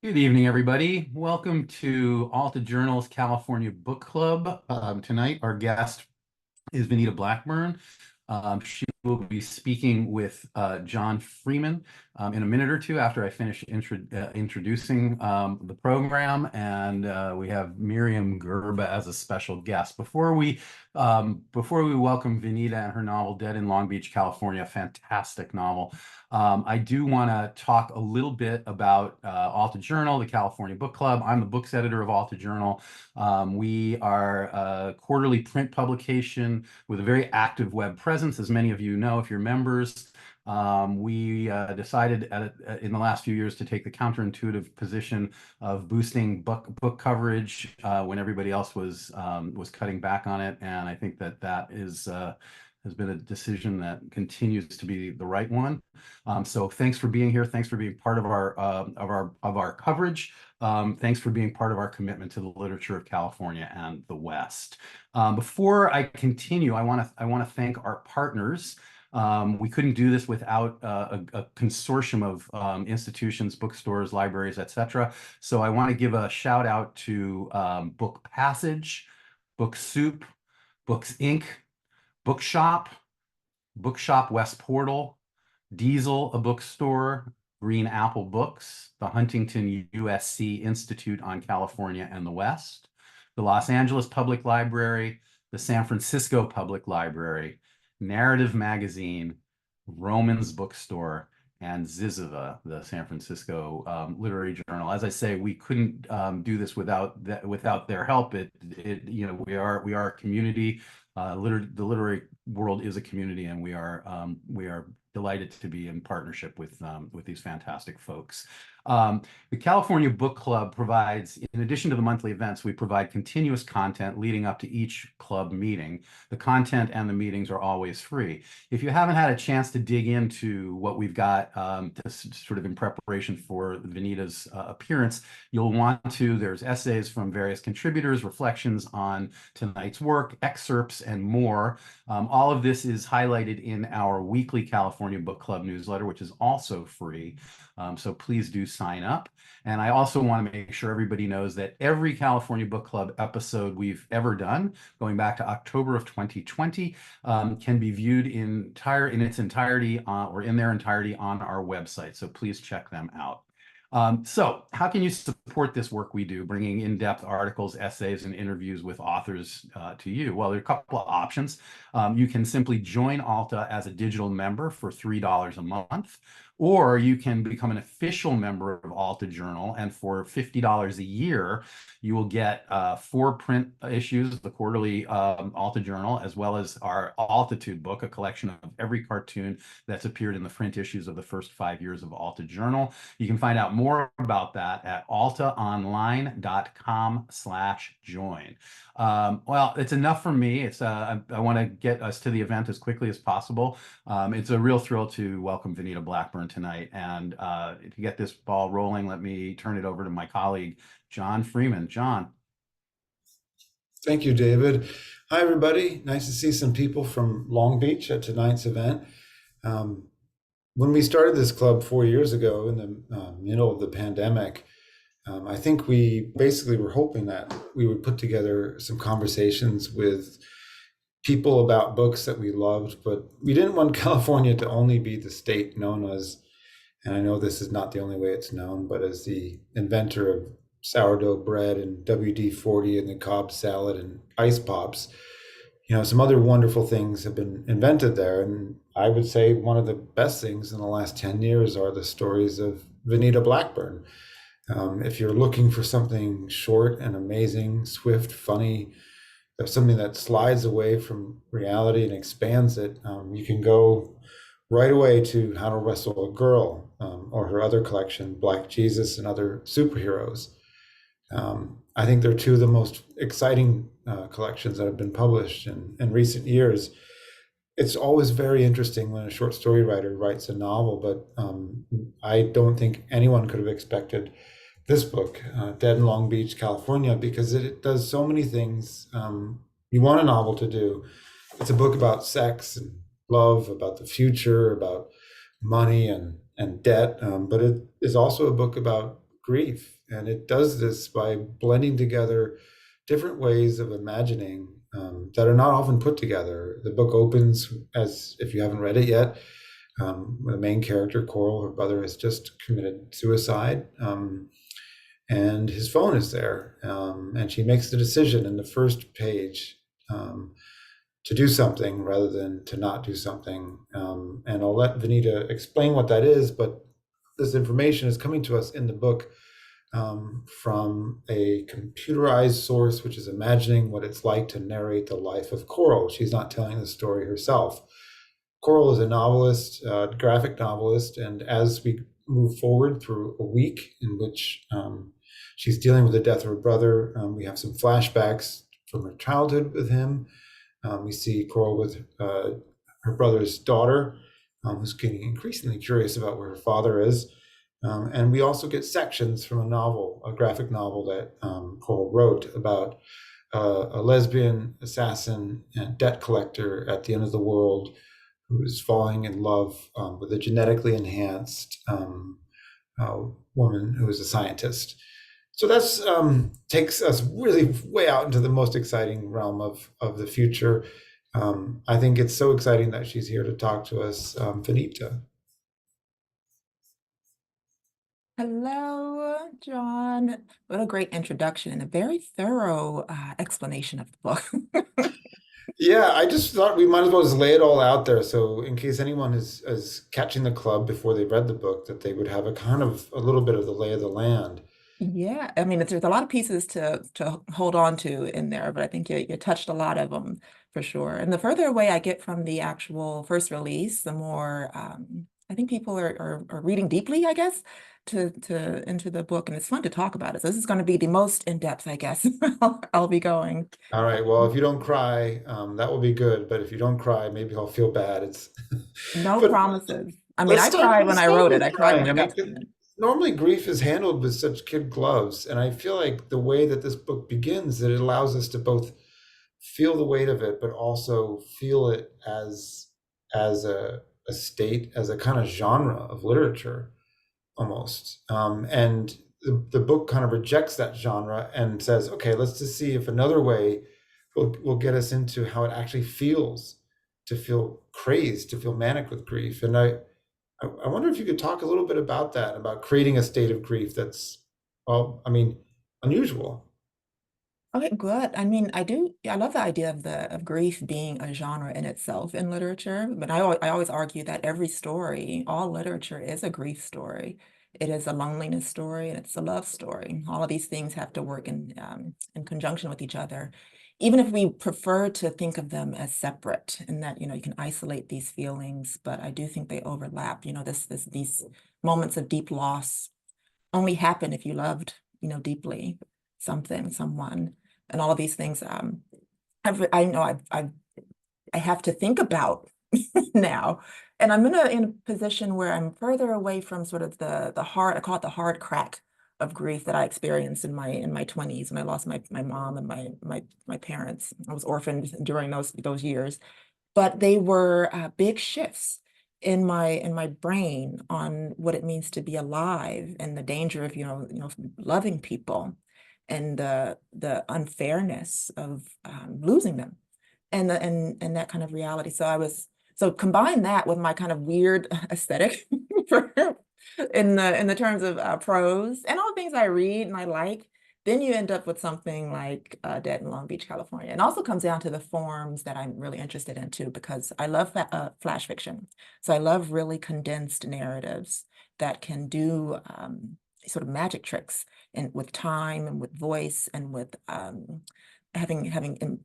Good evening, everybody. Welcome to Alta Journal's California Book Club. Tonight, our guest is Venita Blackburn. She will be speaking with John Freeman in a minute or two after I finish introducing the program. And we have Myriam Gurba as a special guest. Before we welcome Venita and her novel Dead in Long Beach, California, a fantastic novel, I do want to talk a little bit about Alta Journal, the California Book Club. I'm the books editor of Alta Journal. We are a quarterly print publication with a very active web presence, as many of you know if you're members. We decided in the last few years to take the counterintuitive position of boosting book coverage when everybody else was cutting back on it, and I think that has been a decision that continues to be the right one. So thanks for being here. Thanks for being part of our coverage. Thanks for being part of our commitment to the literature of California and the West. Before I continue, I want to thank our partners. We couldn't do this without a consortium of institutions, bookstores, libraries, etc. So I want to give a shout out to Book Passage, Book Soup, Books Inc., Bookshop, Bookshop West Portal, Diesel, a bookstore, Green Apple Books, the Huntington USC Institute on California and the West, the Los Angeles Public Library, the San Francisco Public Library, Narrative Magazine, Romans Bookstore, and Ziziva, the San Francisco Literary Journal. As I say, we couldn't do this without their help. We are a community. The literary world is a community, and we are delighted to be in partnership with these fantastic folks. The California Book Club provides, in addition to the monthly events, we provide continuous content leading up to each club meeting. The content and the meetings are always free. If you haven't had a chance to dig into what we've got sort of in preparation for Venita's appearance, you'll want to. There's essays from various contributors, reflections on tonight's work, excerpts, and more. All of this is highlighted in our weekly California Book Club newsletter, which is also free. So please do sign up. And I also want to make sure everybody knows that every California Book Club episode we've ever done, going back to October of 2020, can be viewed in its entirety or in their entirety on our website. So please check them out. So how can you support this work we do, bringing in-depth articles, essays, and interviews with authors to you? Well, there are a couple of options. You can simply join Alta as a digital member for $3 a month, or you can become an official member of Alta Journal, and for $50 a year, you will get 4 print issues of the quarterly Alta Journal, as well as our Altitude book, a collection of every cartoon that's appeared in the print issues of the first 5 years of Alta Journal. You can find out more about that at altaonline.com/join. Well, it's enough for me. I want to get us to the event as quickly as possible. It's a real thrill to welcome Venita Blackburn tonight. And to get this ball rolling, let me turn it over to my colleague, John Freeman. John. Thank you, David. Hi, everybody. Nice to see some people from Long Beach at tonight's event. When we started this club 4 years ago in the middle of the pandemic, I think we basically were hoping that we would put together some conversations with people about books that we loved, but we didn't want California to only be the state known as, and I know this is not the only way it's known, but as the inventor of sourdough bread and WD-40 and the Cobb salad and ice pops. Some other wonderful things have been invented there. And I would say one of the best things in the last 10 years are the stories of Venita Blackburn. If you're looking for something short and amazing, swift, funny, something that slides away from reality and expands it, you can go right away to How to Wrestle a Girl, or her other collection, Black Jesus and Other Superheroes. I think they're two of the most exciting collections that have been published in recent years. It's always very interesting when a short story writer writes a novel, but I don't think anyone could have expected this book, Dead in Long Beach, California, because it does so many things you want a novel to do. It's a book about sex and love, about the future, about money and debt, but it is also a book about grief. And it does this by blending together different ways of imagining that are not often put together. The book opens, as if you haven't read it yet, the main character, Coral, her brother, has just committed suicide. And his phone is there. And she makes the decision in the first page to do something rather than to not do something. And I'll let Venita explain what that is, but this information is coming to us in the book from a computerized source, which is imagining what it's like to narrate the life of Coral. She's not telling the story herself. Coral is a novelist, graphic novelist, and as we move forward through a week in which she's dealing with the death of her brother, we have some flashbacks from her childhood with him. We see Coral with her brother's daughter, who's getting increasingly curious about where her father is. And we also get sections from a novel, a graphic novel that Coral wrote about a lesbian assassin and debt collector at the end of the world who is falling in love with a genetically enhanced woman who is a scientist. So that's takes us really way out into the most exciting realm of the future. I think it's so exciting that she's here to talk to us, Venita. Hello, John. What a great introduction and a very thorough explanation of the book. Yeah, I just thought we might as well just lay it all out there. So in case anyone is catching the club before they read the book, that they would have a kind of a little bit of the lay of the land. Yeah, I mean, there's a lot of pieces to hold on to in there, but I think you touched a lot of them for sure. And the further away I get from the actual first release, the more I think people are reading deeply, I guess, to into the book, and it's fun to talk about it. So this is going to be the most in-depth, I guess, I'll be going. All right. Well, if you don't cry, that will be good. But if you don't cry, maybe I'll feel bad. It's No but promises. I mean, I cried when let's I start wrote it. with I cried when crying. I I mean, got to it. normally grief is handled with such kid gloves, and I feel like the way that this book begins, that it allows us to both feel the weight of it, but also feel it as a state, as a kind of genre of literature almost. And the book kind of rejects that genre and says, okay, let's just see if another way will get us into how it actually feels to feel crazed, to feel manic with grief. And I wonder if you could talk a little bit about that, about creating a state of grief that's, well, I mean, unusual. Okay, good. I mean, I love the idea of of grief being a genre in itself in literature, but I always argue that every story, all literature is a grief story. It is a loneliness story and it's a love story. All of these things have to work in conjunction with each other, even if we prefer to think of them as separate, and that, you can isolate these feelings, but I do think they overlap. These moments of deep loss only happen if you loved, deeply something, someone, and all of these things. I know I have to think about now, and I'm in a position where I'm further away from sort of the hard, I call it the hard crack of grief that I experienced in my 20s when I lost my mom and my parents. I was orphaned during those years, but they were big shifts in my brain on what it means to be alive and the danger of loving people and the unfairness of losing them and that kind of reality. So combine that with my kind of weird aesthetic for in the terms of prose and all the things I read and I like, then you end up with something like Dead in Long Beach, California. And also comes down to the forms that I'm really interested in too, because I love flash fiction. So I love really condensed narratives that can do sort of magic tricks and with time and with voice and with having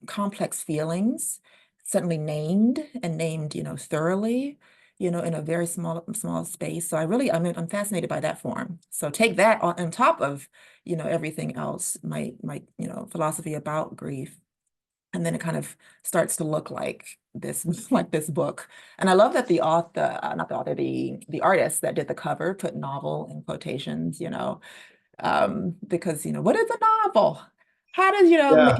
complex feelings suddenly named and named thoroughly, in a very small space. So I'm fascinated by that form. So take that on top of everything else, my philosophy about grief, and then it kind of starts to look like this like this book. And I love that the author, not the author, the artist that did the cover put novel in quotations, because what is a novel? How does Yeah,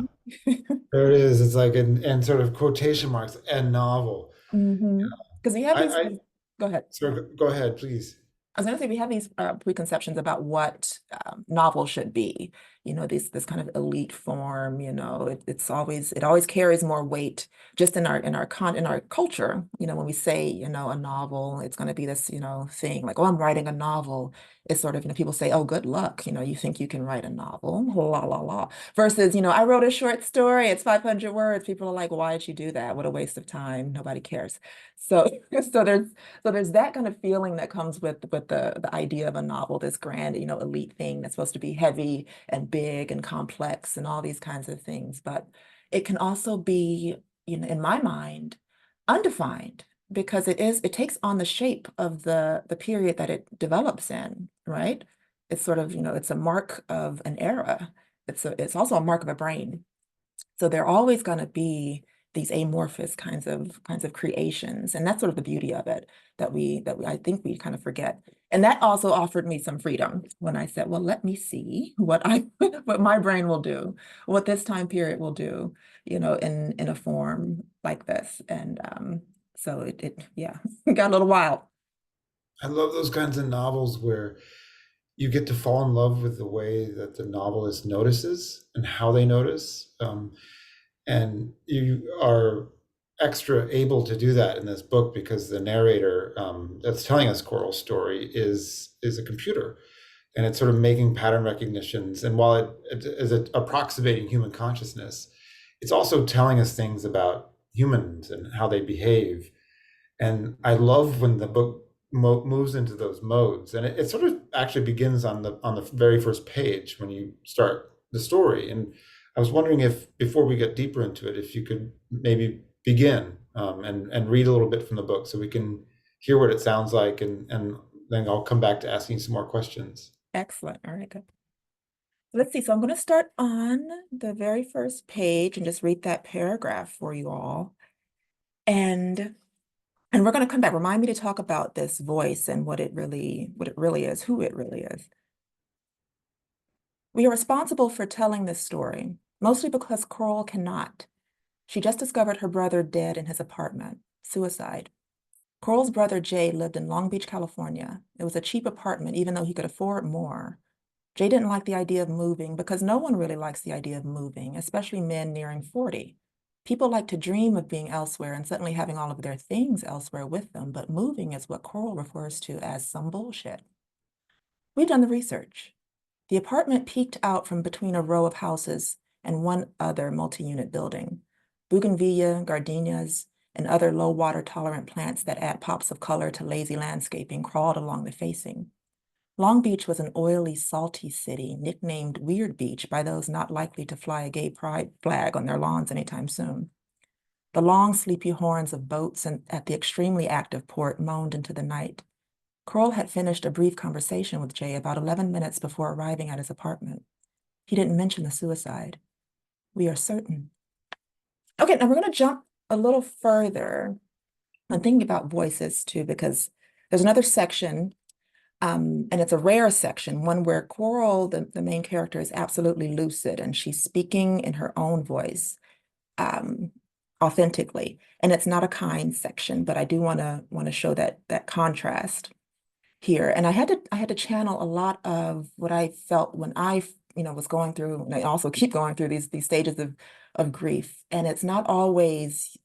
there it is. It's like and sort of quotation marks and novel. because we have I, these. I Go ahead. Sorry, go ahead, please. I was going to say we have these preconceptions about what novels should be. This kind of elite form. It always carries more weight just in our culture. When we say a novel, it's going to be this thing like, oh, I'm writing a novel. It's sort of people say, oh, good luck. You think you can write a novel, la la la. Versus I wrote a short story. It's 500 words. People are like, why did you do that? What a waste of time. Nobody cares. So there's that kind of feeling that comes with the idea of a novel, this grand, elite thing that's supposed to be heavy and big and complex and all these kinds of things. But it can also be, in my mind, undefined because it takes on the shape of the period that it develops in, right? It's sort of, it's a mark of an era. It's also a mark of a brain. So they're always going to be these amorphous kinds of creations, and that's sort of the beauty of it that we I think we kind of forget. And that also offered me some freedom when I said, well, let me see what what my brain will do, what this time period will do, in a form like this. And so it yeah, got a little wild. I love those kinds of novels where you get to fall in love with the way that the novelist notices and how they notice. And you are extra able to do that in this book because the narrator that's telling us Coral's story is a computer, and it's sort of making pattern recognitions. And while it is approximating human consciousness, it's also telling us things about humans and how they behave. And I love when the book moves into those modes, and it sort of actually begins on the very first page when you start the story. And I was wondering if, before we get deeper into it, if you could maybe begin and read a little bit from the book so we can hear what it sounds like, and then I'll come back to asking some more questions. Excellent. All right, good. Let's see. So I'm going to start on the very first page and just read that paragraph for you all. And we're going to come back. Remind me to talk about this voice and what it really is, who it really is. We are responsible for telling this story, mostly because Coral cannot. She just discovered her brother dead in his apartment, suicide. Coral's brother Jay lived in Long Beach, California. It was a cheap apartment, even though he could afford more. Jay didn't like the idea of moving because no one really likes the idea of moving, especially men nearing 40. People like to dream of being elsewhere and suddenly having all of their things elsewhere with them, but moving is what Coral refers to as some bullshit. We've done the research. The apartment peeked out from between a row of houses and one other multi-unit building. Bougainvillea, gardenias, and other low water tolerant plants that add pops of color to lazy landscaping crawled along the facing. Long Beach was an oily, salty city, nicknamed Weird Beach by those not likely to fly a gay pride flag on their lawns anytime soon. The long, sleepy horns of boats at the extremely active port moaned into the night. Coral had finished a brief conversation with Jay about 11 minutes before arriving at his apartment. He didn't mention the suicide. We are certain. Okay, now we're going to jump a little further. I'm thinking about voices too, because there's another section, and it's a rare section, one where Coral, the main character, is absolutely lucid and she's speaking in her own voice, authentically. And it's not a kind section, but I do want to show that contrast here. And I had to channel a lot of what I felt when I was going through, and I also keep going through these stages of grief. And it's not always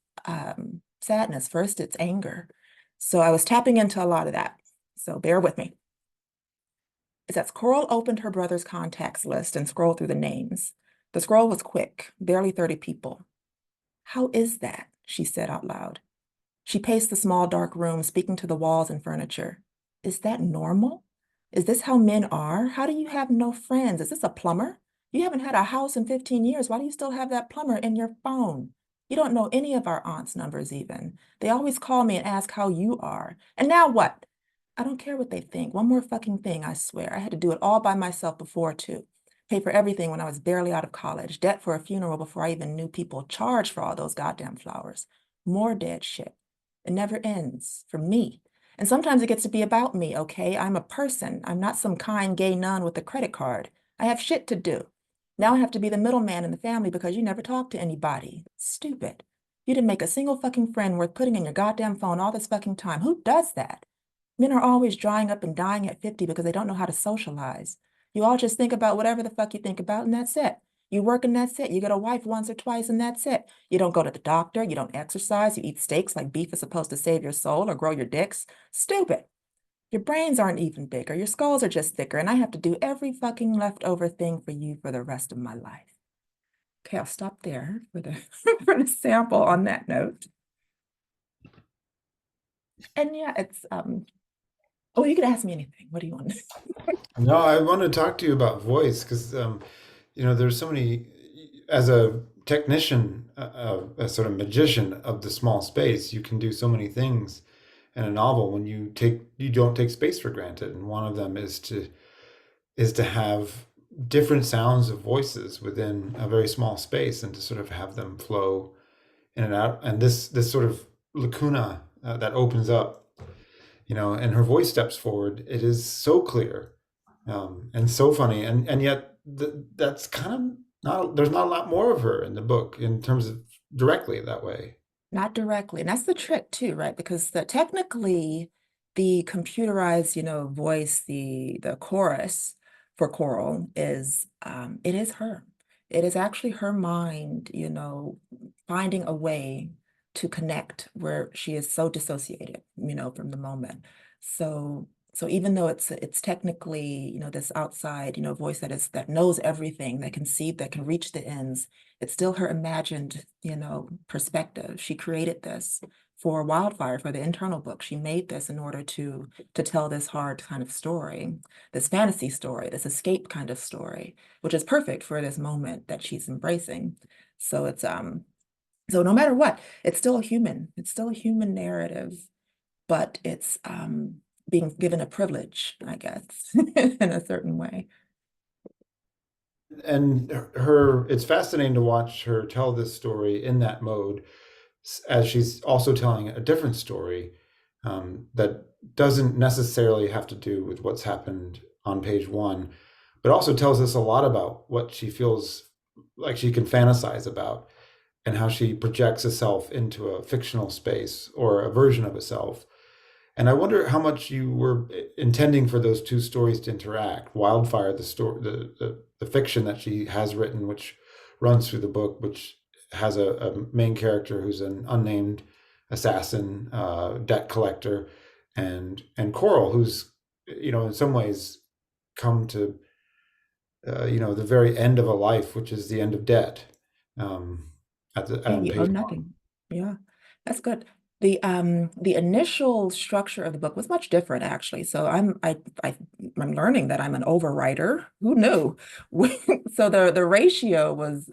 sadness. First, it's anger. So I was tapping into a lot of that. So bear with me. It says Coral opened her brother's contacts list and scrolled through the names. The scroll was quick, barely 30 people. How is that? She said out loud. She paced the small dark room, speaking to the walls and furniture. Is that normal? Is this how men are? How do you have no friends? Is this a plumber? You haven't had a house in 15 years. Why do you still have that plumber in your phone? You don't know any of our aunts' numbers even. They always call me and ask how you are. And now what? I don't care what they think. One more fucking thing, I swear. I had to do it all by myself before, too. Pay for everything when I was barely out of college. Debt for a funeral before I even knew people charged for all those goddamn flowers. More dead shit. It never ends for me. And sometimes it gets to be about me, okay? I'm a person. I'm not some kind gay nun with a credit card. I have shit to do. Now I have to be the middleman in the family because you never talk to anybody. Stupid. You didn't make a single fucking friend worth putting in your goddamn phone all this fucking time. Who does that? Men are always drying up and dying at 50 because they don't know how to socialize. You all just think about whatever the fuck you think about, and that's it. You work and that's it. You get a wife once or twice, and that's it. You don't go to the doctor. You don't exercise. You eat steaks like beef is supposed to save your soul or grow your dicks. Stupid. Your brains aren't even bigger. Your skulls are just thicker, and I have to do every fucking leftover thing for you for the rest of my life. Okay, I'll stop there for the for the sample on that note. And yeah, it's oh, you could ask me anything. What do you want? No, I want to talk to you about voice because there's so many. As a technician, a sort of magician of the small space, you can do so many things in a novel when you don't take space for granted, and one of them is to have different sounds of voices within a very small space and to sort of have them flow in and out. And this sort of lacuna that opens up, and her voice steps forward. It is so clear and so funny, and yet that's kind of not. There's not a lot more of her in the book in terms of directly that way. Not directly. And that's the trick too, right? Because technically the computerized, voice, the chorus for choral is it is her. It is actually her mind, finding a way to connect where she is so dissociated, from the moment. So even though it's technically, this outside, voice that knows everything, that can see, that can reach the ends, it's still her imagined, perspective. She created this for Wildfire, for the internal book. She made this in order to tell this hard kind of story, this fantasy story, this escape kind of story, which is perfect for this moment that she's embracing. So it's so no matter what, it's still a human. It's still a human narrative, but it's being given a privilege, I guess, in a certain way. And it's fascinating to watch her tell this story in that mode, as she's also telling a different story that doesn't necessarily have to do with what's happened on page one, but also tells us a lot about what she feels like she can fantasize about and how she projects herself into a fictional space or a version of herself. And I wonder how much you were intending for those two stories to interact. Wildfire, the story, the fiction that she has written, which runs through the book, which has a main character who's an unnamed assassin, debt collector, and Coral, who's in some ways come to the very end of a life, which is the end of debt. Yeah, On you owe page one. nothing. Yeah, that's good. The initial structure of the book was much different actually. So I'm learning that I'm an overwriter. Who knew? So the ratio was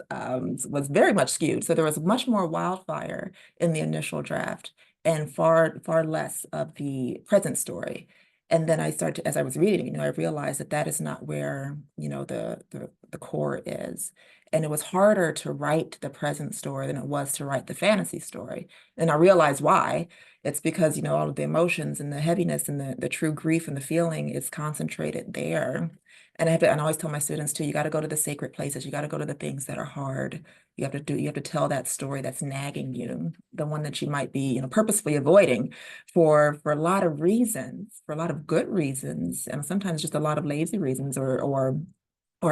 very much skewed. So there was much more Wildfire in the initial draft and far less of the present story. And then as I was reading, I realized that that is not where, the core is. And it was harder to write the present story than it was to write the fantasy story. And I realized why. It's because, all of the emotions and the heaviness and the true grief and the feeling is concentrated there. And I always tell my students too, you got to go to the sacred places. You got to go to the things that are hard. You have to tell that story that's nagging you, the one that you might be, purposefully avoiding for a lot of reasons, for a lot of good reasons, and sometimes just a lot of lazy reasons or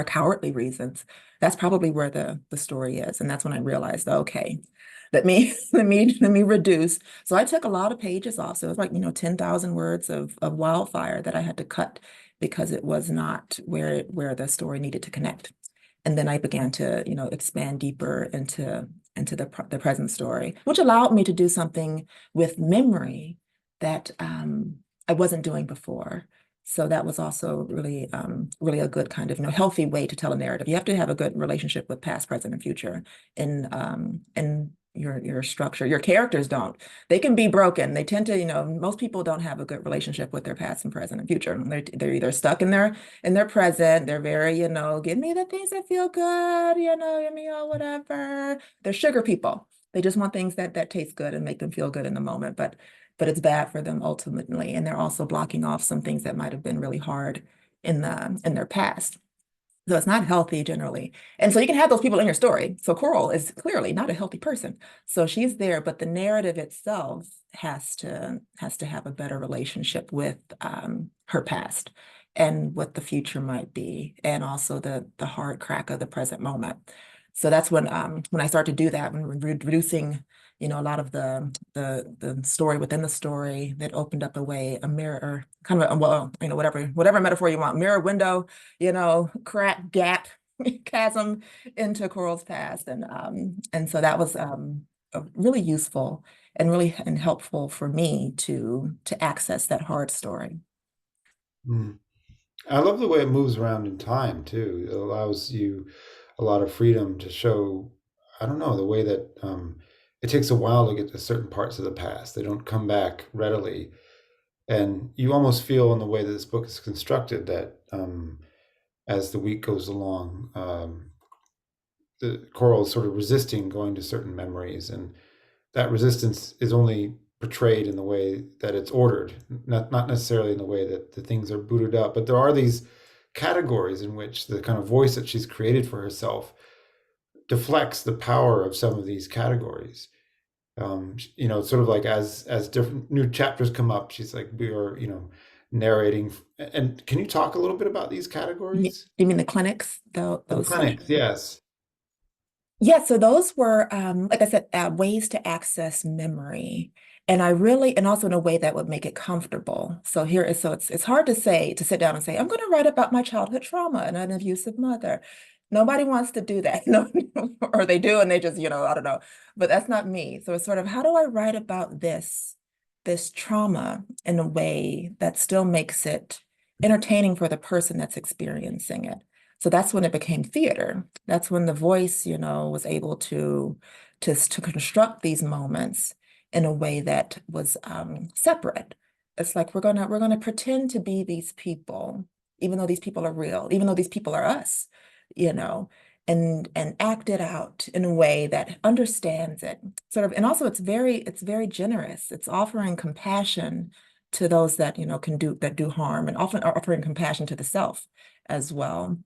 cowardly reasons. That's probably where the story is. And that's when I realized, okay, let me reduce. So I took a lot of pages off. So it was like, 10,000 words of Wildfire that I had to cut because it was not where the story needed to connect. And then I began to, expand deeper into the present story, which allowed me to do something with memory that I wasn't doing before. So that was also really a good kind of, healthy way to tell a narrative. You have to have a good relationship with past, present, and future in your structure. Your characters don't. They can be broken. They tend to, most people don't have a good relationship with their past and present and future. They're either stuck in their present. They're very, give me the things that feel good, give me all whatever. They're sugar people. They just want things that taste good and make them feel good in the moment. But it's bad for them ultimately. And they're also blocking off some things that might have been really hard in their past. So it's not healthy generally. And so you can have those people in your story. So Coral is clearly not a healthy person. So she's there, but the narrative itself has to have a better relationship with her past and what the future might be, and also the hard crack of the present moment. So that's when I start to do that, when reducing, you know, a lot of the story within the story, that opened up a way, a mirror, kind of a, well, you know, whatever metaphor you want, mirror, window, you know, crack, gap, chasm into Coral's past, and so that was really useful and really and helpful for me to access that hard story. Mm. I love the way it moves around in time too. It allows you a lot of freedom to show, I don't know, the way that it takes a while to get to certain parts of the past. They don't come back readily. And you almost feel in the way that this book is constructed that as the week goes along, the Coral is sort of resisting going to certain memories. And that resistance is only portrayed in the way that it's ordered, not necessarily in the way that the things are booted up. But there are these categories in which the kind of voice that she's created for herself deflects the power of some of these categories. You know, sort of like as different new chapters come up, she's like, we are, you know, narrating. And can you talk a little bit about these categories? You mean the clinics, The those clinics, yes. Yeah, so those were, like I said, ways to access memory. And I really, and also in a way that would make it comfortable. So here is, so it's hard to say, to sit down and say, I'm going to write about my childhood trauma and an abusive mother. Nobody wants to do that. No, or they do, and they just, you know, I don't know. But that's not me. So it's sort of, how do I write about this trauma in a way that still makes it entertaining for the person that's experiencing it? So that's when it became theater. That's when the voice, you know, was able to construct these moments in a way that was separate. It's like we're gonna pretend to be these people, even though these people are real, even though these people are us, you know, and act it out in a way that understands it. Sort of, and also it's very generous. It's offering compassion to those that, you know, do harm, and often offering compassion to the self as well.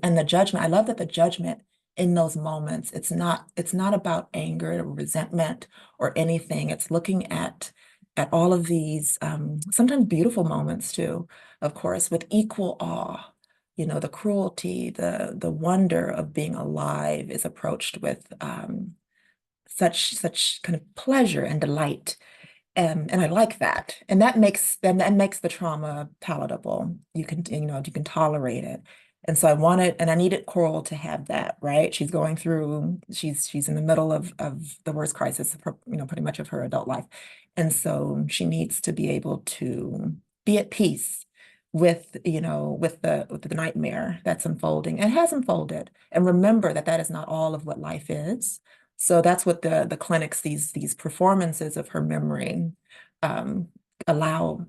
And the judgment, I love that the judgment in those moments, it's not about anger or resentment or anything. It's looking at all of these sometimes beautiful moments too, of course, with equal awe. You know, the cruelty, the wonder of being alive is approached with such kind of pleasure and delight. And I like that. And that makes the trauma palatable. You know, you can tolerate it. And so I needed Coral to have that, right? She's in the middle of the worst crisis, you know, pretty much of her adult life. And so she needs to be able to be at peace with, you know, with the nightmare that's unfolding and has unfolded. And remember that that is not all of what life is. So that's what the clinics, these performances of her memory, um, allow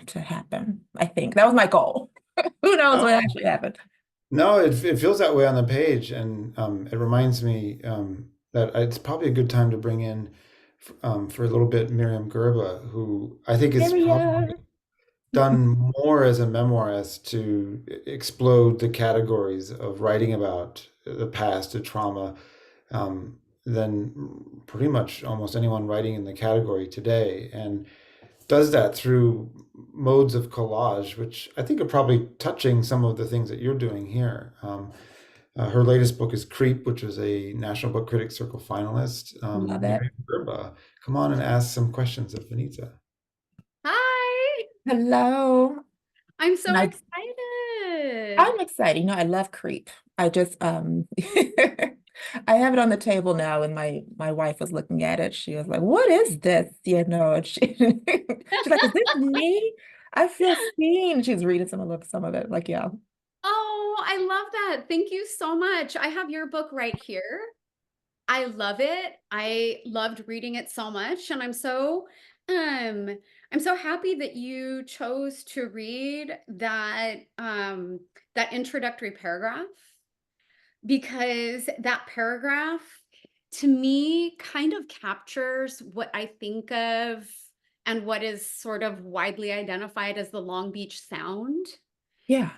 to happen. I think that was my goal. Who knows what actually happened? No, it feels that way on the page, and it reminds me that it's probably a good time to bring in for a little bit Myriam Gurba, who I think is probably Myriam. done more as a memoirist to explode the categories of writing about the past, the trauma, than pretty much almost anyone writing in the category today. And does that through modes of collage, which I think are probably touching some of the things that you're doing here. Her latest book is Creep, which was a National Book Critics Circle finalist. Love it. Myriam Gurba, come on and ask some questions of Venita. Hi, Hello. I'm so And excited. I'm excited. You know, I love Creep. I just I have it on the table now, and my wife was looking at it. She was like, "What is this?" You know, and she's like, "Is this me? I feel seen." She's reading some of it. Like, yeah. Oh, I love that. Thank you so much. I have your book right here. I love it. I loved reading it so much, and um I'm so happy that you chose to read that introductory paragraph, because that paragraph to me kind of captures what I think of and what is sort of widely identified as the Long Beach Sound. Yeah.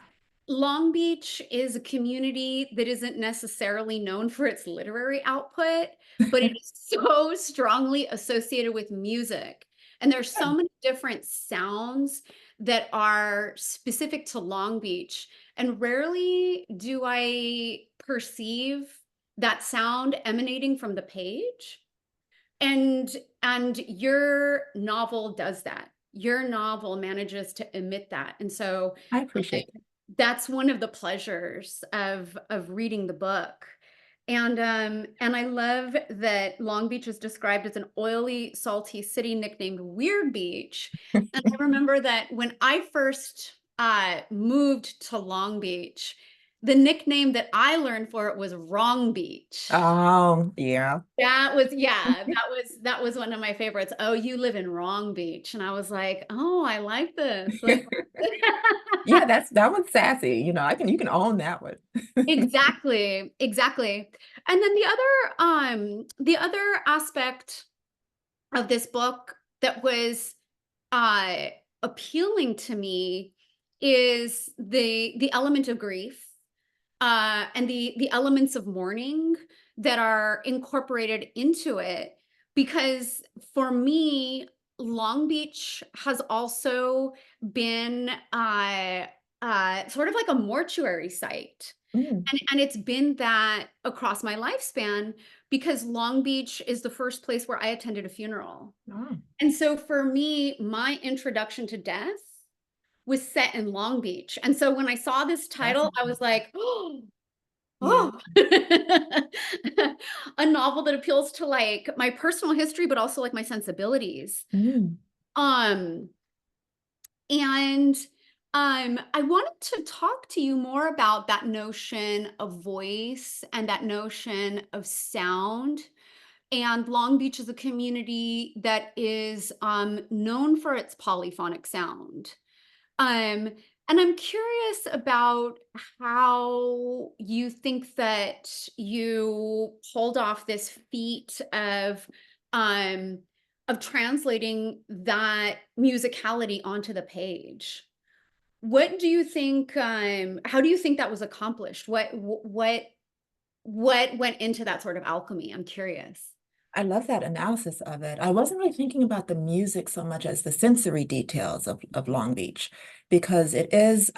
Long Beach is a community that isn't necessarily known for its literary output, but it is so strongly associated with music. And there's so many different sounds that are specific to Long Beach. And rarely do I perceive that sound emanating from the page. And your novel does that. Your novel manages to emit that. And so I appreciate it. that's one of the pleasures of reading the book. And I love that Long Beach is described as an oily, salty city nicknamed Weird Beach. And I remember that when I first moved to Long Beach, the nickname that I learned for it was Wrong Beach. Oh, yeah. That was one of my favorites. Oh, you live in Wrong Beach. And I was like, oh, I like this. Like, Yeah, that one's sassy. You know, you can own that one. exactly. And then the other aspect of this book that was appealing to me is the element of grief and the elements of mourning that are incorporated into it. Because for me, Long Beach has also been sort of like a mortuary site. Mm. And it's been that across my lifespan, because Long Beach is the first place where I attended a funeral. Oh. And so for me, my introduction to death was set in Long Beach. And so when I saw this title, I was like, oh, Yeah. a novel that appeals to like my personal history, but also like my sensibilities. Mm. Um, and I wanted to talk to you more about that notion of voice and that notion of sound. And Long Beach is a community that is known for its polyphonic sound. And I'm curious about how you think that you pulled off this feat of translating that musicality onto the page. What do you think? How do you think that was accomplished? What went into that sort of alchemy? I'm curious. I love that analysis of it. I wasn't really thinking about the music so much as the sensory details of Long Beach, because it is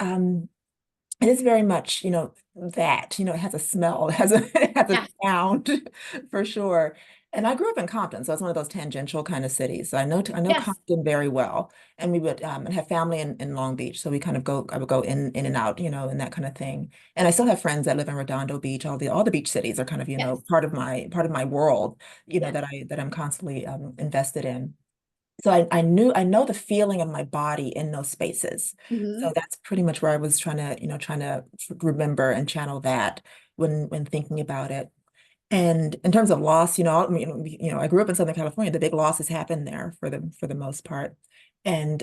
very much, you know, that, you know, it has a smell, it has a Yeah. sound for sure. And I grew up in Compton, so it's one of those tangential kind of cities. So I know Yes. Compton very well, and we would have family in Long Beach, so I would go in and out, you know, and that kind of thing. And I still have friends that live in Redondo Beach. All the beach cities are kind of, you know, Yes. part of my world, you know, Yes. that I'm constantly invested in. So I know the feeling of my body in those spaces. So Mhm. that's pretty much where I was trying to remember and channel that when thinking about it. And in terms of loss, you know, I mean, I grew up in Southern California. The big losses happen there for the most part. And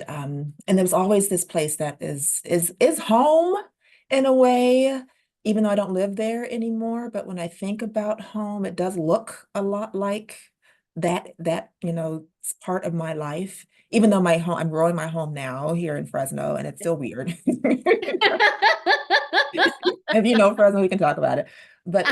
there's always this place that is home in a way, even though I don't live there anymore. But when I think about home, it does look a lot like that, you know, part of my life. Even though I'm growing my home now here in Fresno, and it's still weird. If you know Fresno, we can talk about it. But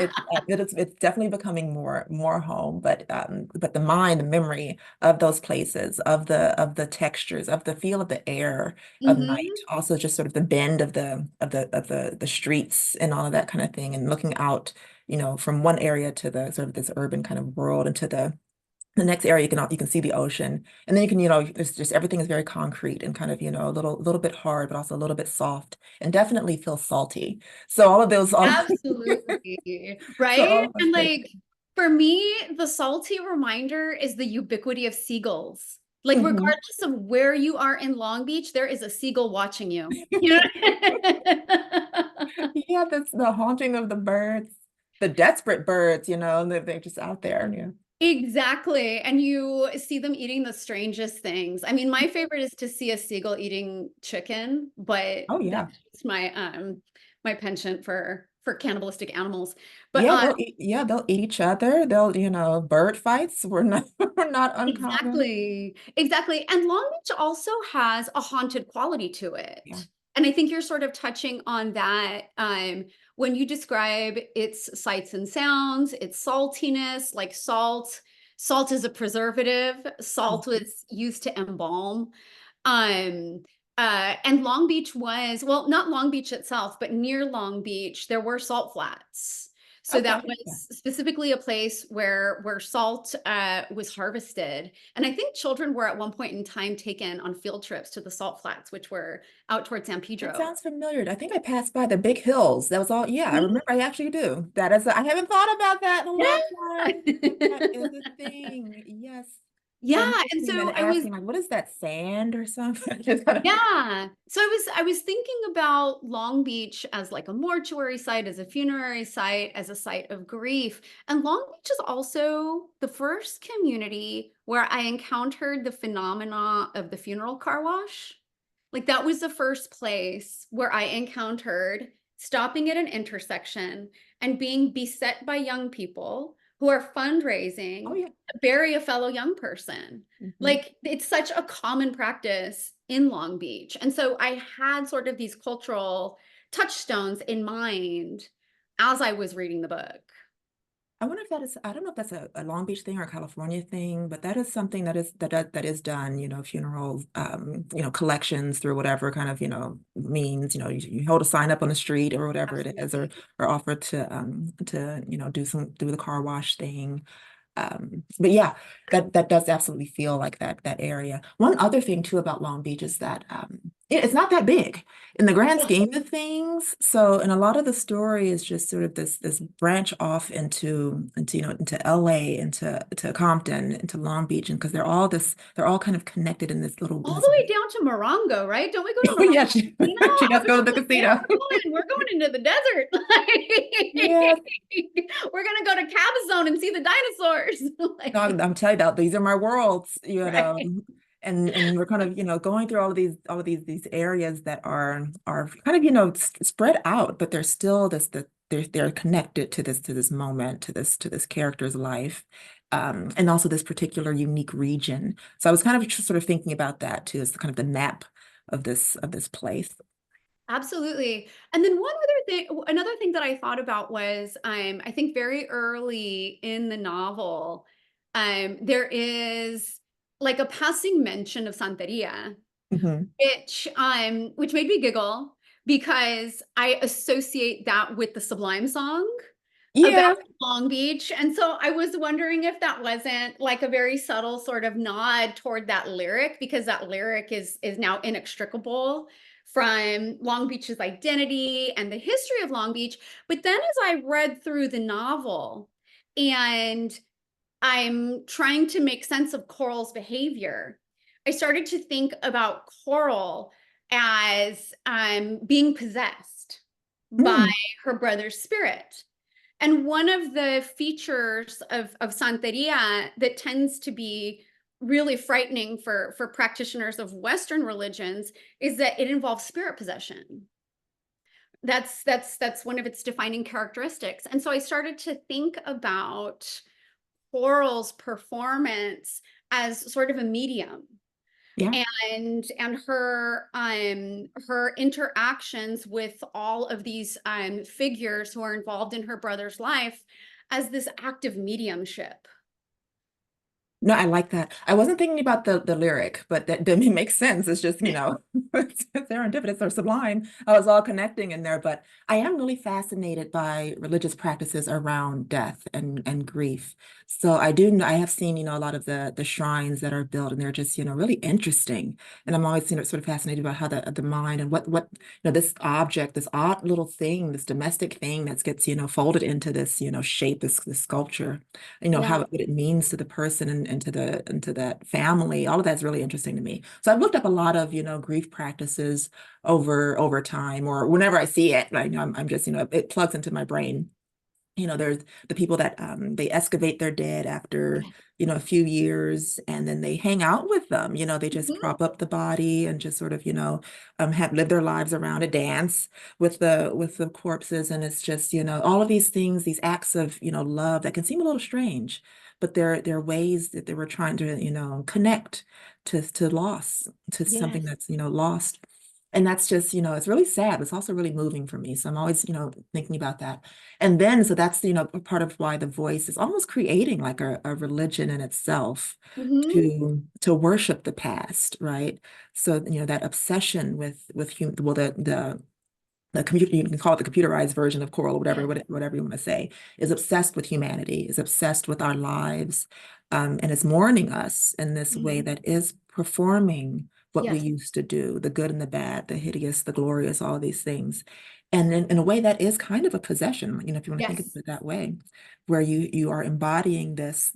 it's definitely becoming more home. But the mind, the memory of those places, of the textures, of the feel of the air of night, Mhm. also just sort of the bend of the streets and all of that kind of thing, and looking out, you know, from one area to the sort of this urban kind of world into the next area, you can see the ocean, and then you can, you know, there's just everything is very concrete and kind of, you know, a little bit hard, but also a little bit soft, and definitely feel salty. So Absolutely. so Right? all of those And places. like for me, the salty reminder is the ubiquity of seagulls. Like Mhm. regardless of where you are in Long Beach, there is a seagull watching you. You know? Yeah, that's the haunting of the birds, the desperate birds, you know, they're just out there. Yeah. Exactly. And you see them eating the strangest things. I mean, my favorite is to see a seagull eating chicken, but Oh yeah. that's just my penchant for cannibalistic animals. But Yeah, they'll eat each other. They'll, you know, bird fights were not were not uncommon. exactly. And Long Beach also has a haunted quality to Yeah. it. And I think you're sort of touching on that when you describe its sights and sounds, its saltiness, like salt Salt is a preservative. Salt was used to embalm. Um, and Long Beach was, well, not Long Beach itself, but near Long Beach, there were salt flats. So that Okay. was specifically a place where salt was harvested. And I think children were at one point in time taken on field trips to the salt flats, which were out towards San That Pedro. sounds familiar. I think I passed by the big hills. That was all. Yeah, I remember. I actually do. That is. I haven't thought about that in a long time. That is a thing. Yes. So I'm Yeah, and listening so and I was, asking, like, what is that, sand or something? Just kind of- yeah. So I was thinking about Long Beach as like a mortuary site, as a funerary site, as a site of grief. And Long Beach is also the first community where I encountered the phenomena of the funeral car wash. Like that was the first place where I encountered stopping at an intersection and being beset by young people who are fundraising Oh yeah. to bury a fellow young person. Mhm. Like it's such a common practice in Long Beach. And so I had sort of these cultural touchstones in mind as I was reading the book. I wonder if that is, I don't know if that's a Long Beach thing or a California thing, but that is something that is done, funerals, collections through whatever kind of, means, you hold a sign up on the street or whatever it is, or Absolutely. offer to, do the car wash thing. But yeah, that does absolutely feel like that area. One other thing too about Long Beach is that it's not that big in the grand scheme of things. So, and a lot of the story is just sort of this branch off into LA, into Compton, into Long Beach, and because they're all kind of connected in this little. All the way down to Morongo, right? Don't we go to Oh yeah, Morongo Casino? she I does was go to just the like, casino. we're going into the desert. Yes. We're gonna go to Cabazon and see the dinosaurs. Like, No, I'm telling you that these are my worlds, right. and we're kind of, going through all of these areas that are kind of, spread out, but they're still they're connected to this moment, to this character's life, and also this particular unique region. So I was kind of just sort of thinking about that too, as kind of the map of this place. Absolutely. And then another thing that I thought about was, I think very early in the novel, there is like a passing mention of Santeria, Mhm. which made me giggle because I associate that with the Sublime song about Yeah. Long Beach. And so I was wondering if that wasn't like a very subtle sort of nod toward that lyric, because that lyric is now inextricable from Long Beach's identity and the history of Long Beach. But then as I read through the novel and I'm trying to make sense of Coral's behavior, I started to think about Coral as being possessed by Mm. her brother's spirit. And one of the features of Santeria that tends to be really frightening for practitioners of Western religions is that it involves spirit possession. That's one of its defining characteristics. And so I started to think about Coral's performance as sort of a medium, Yeah. and her interactions with all of these figures who are involved in her brother's life as this act of mediumship. No, I like that. I wasn't thinking about the lyric, but that makes sense. It's just, it's serendipitous or sublime. I was all connecting in there, but I am really fascinated by religious practices around death and grief. So I have seen, a lot of the shrines that are built, and they're just, really interesting. And I'm always, sort of fascinated about how the mind and what, this object, this odd little thing, this domestic thing that gets, folded into this, shape, this sculpture, Yeah. what it means to the person and to that family. All of that's really interesting to me. So I've looked up a lot of, grief practices over time, or whenever I see it, I'm just, it plugs into my brain. There's the people that they excavate their dead after, a few years, and then they hang out with them. They just Mhm. prop up the body and just sort of, have lived their lives around it, dance with the corpses. And it's just, all of these things, these acts of, love that can seem a little strange, but they're ways that they were trying to, connect to loss, to something Yes. that's, lost. And that's just, it's really sad. It's also really moving for me. So I'm always, thinking about that. And then, so that's, a part of why the voice is almost creating like a religion in itself Mhm. to worship the past, right? So, that obsession with well, the computer, you can call it the computerized version of Coral, or whatever, Yeah. whatever you want to say, is obsessed with humanity, is obsessed with our lives, and is mourning us in this way Mhm. that is performing what we Yes. used to do, the good and the bad, the hideous, the glorious, all these things. And in a way that is kind of a possession, if you want to think of Yes. it that way, where you are embodying this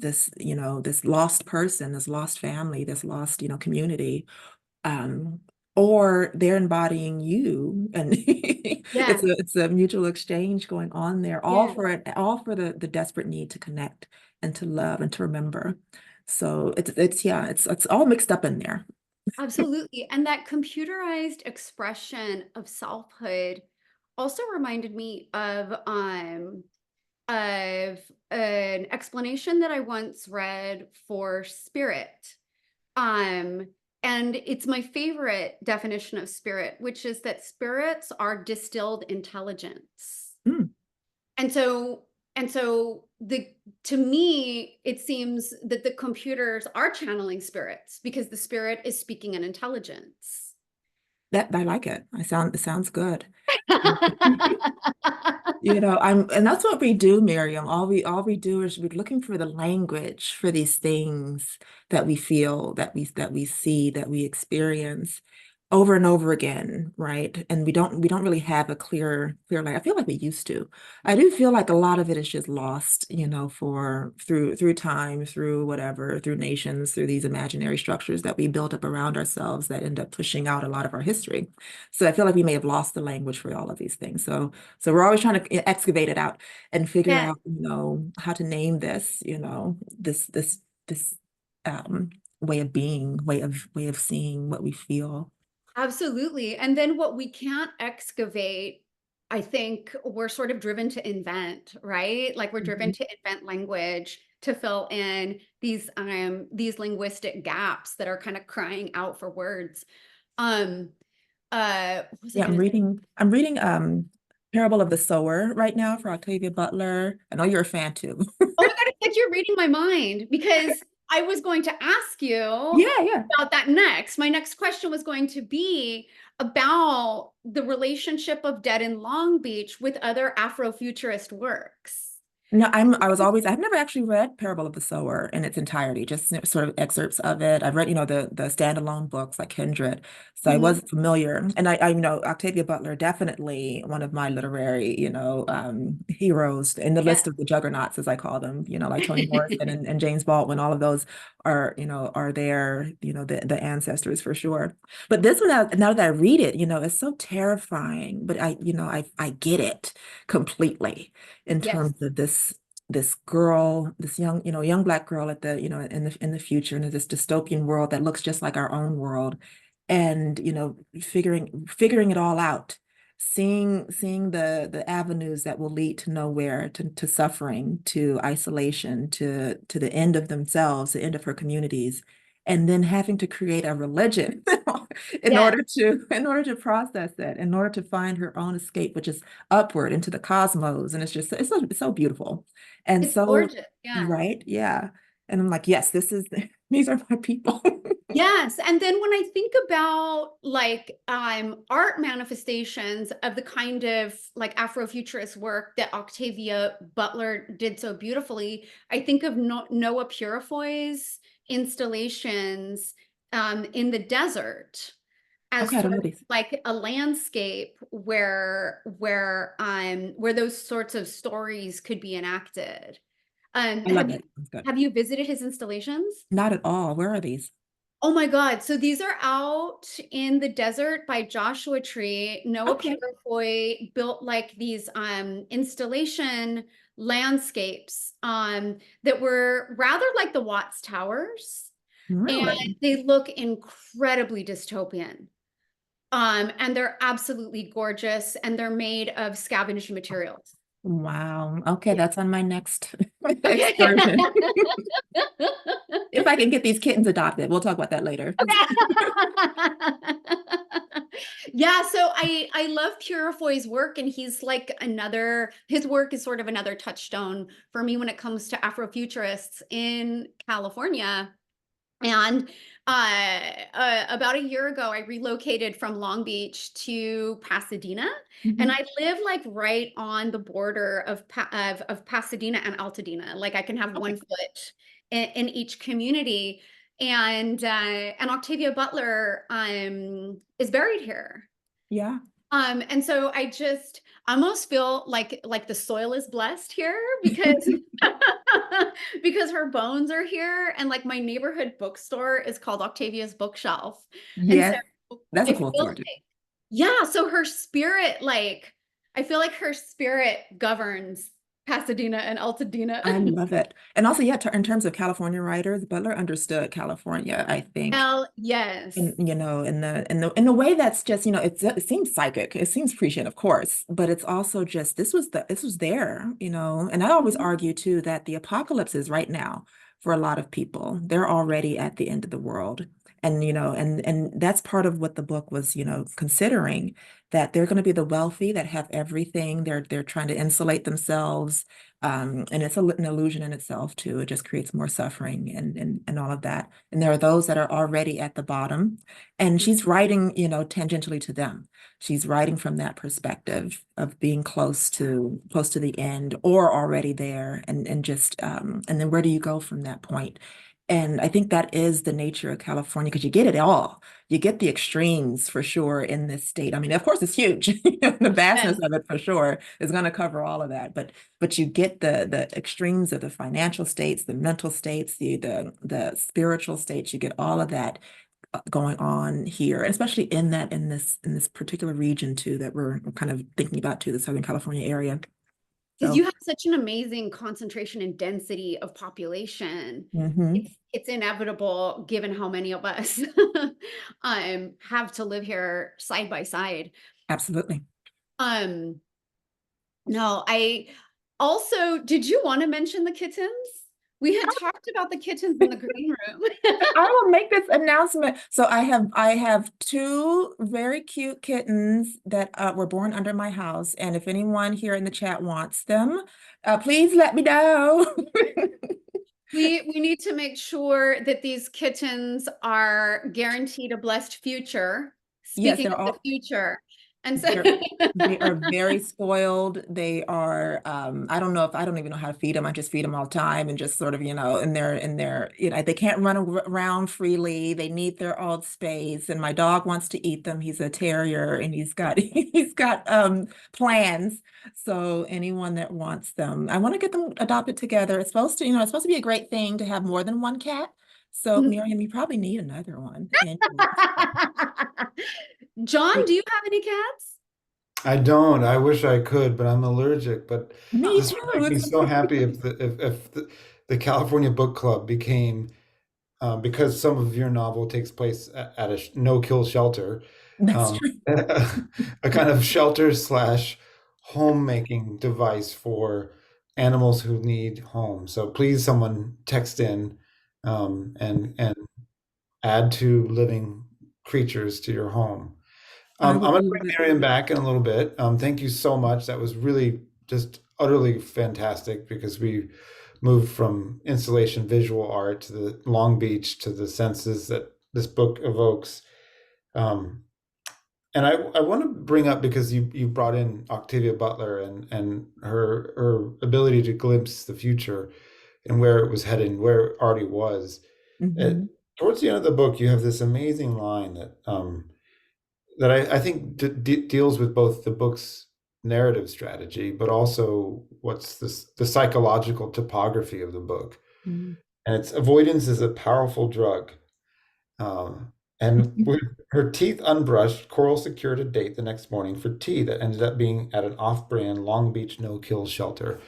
lost person, this lost family, this lost, community, um, or they're embodying you, and Yeah. it's a mutual exchange going on there, all Yeah. for it, all for the desperate need to connect and to love and to remember. So it's all mixed up in there. Absolutely. And that computerized expression of selfhood also reminded me of an explanation that I once read for spirit. Um, and it's my favorite definition of spirit, which is that spirits are distilled intelligence. Mm. And so the to me, it seems that the computers are channeling spirits because the spirit is speaking an intelligence. That I like it. It sounds good. And that's what we do, Miriam. All we do is we're looking for the language for these things that we feel, that we see, that we experience over and over again, right? And we don't really have a clear like I feel like we used to. I do feel like a lot of it is just lost, for through time, through whatever, through nations, through these imaginary structures that we build up around ourselves that end up pushing out a lot of our history. So I feel like we may have lost the language for all of these things. So we're always trying to excavate it out and figure Yeah, out, how to name this, this um, way of being, way of seeing what we feel. absolutely. And then what we can't excavate, I think we're sort of driven to invent, right? Like we're driven Mhm. to invent language to fill in these linguistic gaps that are kind of crying out for words. Um, what was I Yeah, I'm gonna say? reading. I'm reading Parable of the Sower right now for Octavia Butler. I know you're a fan too. Oh my God, it's like you're reading my mind because I was going to ask you Yeah, yeah. about that next. My next question was going to be about the relationship of Dead in Long Beach with other Afrofuturist works. No, I've never actually read Parable of the Sower in its entirety, just sort of excerpts of it. I've read, the standalone books like Kindred. So I Mhm. was familiar. And I know Octavia Butler, definitely one of my literary, heroes in the Yeah. list of the juggernauts, as I call them, like Toni Morrison and James Baldwin, all of those are their, the ancestors for sure. But this one, now that I read it, it's so terrifying, but I get it completely in Yes. terms of this girl, this young Black girl at the, in the future, in this dystopian world that looks just like our own world, and figuring it all out, seeing the avenues that will lead to nowhere, to suffering, to isolation, to the end of themselves, the end of her communities, and then having to create a religion in Yes. order to process it, in order to find her own escape, which is upward into the cosmos. And it's so beautiful. And It's so, gorgeous. Yeah. right, yeah. And I'm like, yes, these are my people. Yes. And then when I think about like art manifestations of the kind of like Afrofuturist work that Octavia Butler did so beautifully, I think of Noah Purifoy's installations in the desert as Okay, I don't sort know of these. like a landscape where those sorts of stories could be enacted. I love it. That's good. Have you visited his installations? Not at all. Where are these? Oh my God. So these are out in the desert by Joshua Tree. Noah Okay, Purifoy built like these installation landscapes that were rather like the Watts Towers. And really? they look incredibly dystopian. And they're absolutely gorgeous and they're made of scavenged materials. Wow. Okay, Yeah. that's on my next Okay. excursion. If I can get these kittens adopted, we'll talk about that later. Okay. Yeah, so I love Purifoy's work, and he's like his work is sort of another touchstone for me when it comes to Afrofuturists in California. And about a year ago, I relocated from Long Beach to Pasadena, and Mhm. I live like right on the border of Pasadena and Altadena. Like I can have Okay. one foot in each community, and Octavia Butler is buried here. Yeah. And so I almost feel like the soil is blessed here because because her bones are here, and like my neighborhood bookstore is called Octavia's Bookshelf. And so Yes. That's a it cool feels story too. like, yeah, so her spirit, like I feel like her spirit governs Pasadena and Altadena. I love it. And also, yeah, in terms of California writers, Butler understood California, I think. Hell yes. And in the way that's just, it seems psychic, it seems prescient, of course, but it's also just this was there, and I always Mhm. argue too that the apocalypse is right now for a lot of people. They're already at the end of the world. And and that's part of what the book was, considering, that they're going to be the wealthy that have everything. They're trying to insulate themselves. And it's an illusion in itself too. It just creates more suffering and all of that. And there are those that are already at the bottom. And she's writing, tangentially to them. She's writing from that perspective of being close to the end or already there. And just and then where do you go from that point? And I think that is the nature of California, because you get it all. You get the extremes for sure in this state. I mean, of course, it's huge. The vastness Yes. of it for sure is going to cover all of that. But you get the extremes of the financial states, the mental states, the spiritual states. You get all of that going on here, and especially in this particular region too that we're kind of thinking about too, the Southern California area. Because So, you have such an amazing concentration and density of population. mhm, It's inevitable given how many of us have to live here side by side. absolutely. Um, no, I also, did you want to mention the kittens? We had talked about the kittens in the green room. I will make this announcement. So I have two very cute kittens that were born under my house, and if anyone here in the chat wants them, please let me know. We need to make sure that these kittens are guaranteed a blessed future. Yes, Speaking they're of the all future. And so they are very spoiled. They are, I don't even know how to feed them. I just feed them all the time and just sort of, and they're, they can't run around freely. They need their own space. And my dog wants to eat them. He's a terrier and he's got plans. So anyone that wants them, I want to get them adopted together. It's supposed to be a great thing to have more than one cat. So Miriam, you probably need another one. Anyway. John, do you have any cats? I don't. I wish I could, but I'm allergic. But Me this too. would make me so happy if the California Book Club became, because some of your novel takes place at a no-kill shelter, That's um, true. a kind of shelter slash homemaking device for animals who need home. So please, someone text in, and add two living creatures to your home. I I'm would going to bring love it. Miriam back in a little bit. Thank you so much. That was really just utterly fantastic, because we moved from installation visual art to the Long Beach to the senses that this book evokes. Um, and I want to bring up, because you brought in Octavia Butler and her ability to glimpse the future and where it was headed, where it already was. It, Mhm. Towards the end of the book, you have this amazing line that I think deals with both the book's narrative strategy, but also what's the psychological topography of the book. Mhm. And it's avoidance is a powerful drug. And with her teeth unbrushed, Coral secured a date the next morning for tea that ended up being at an off-brand Long Beach no-kill shelter.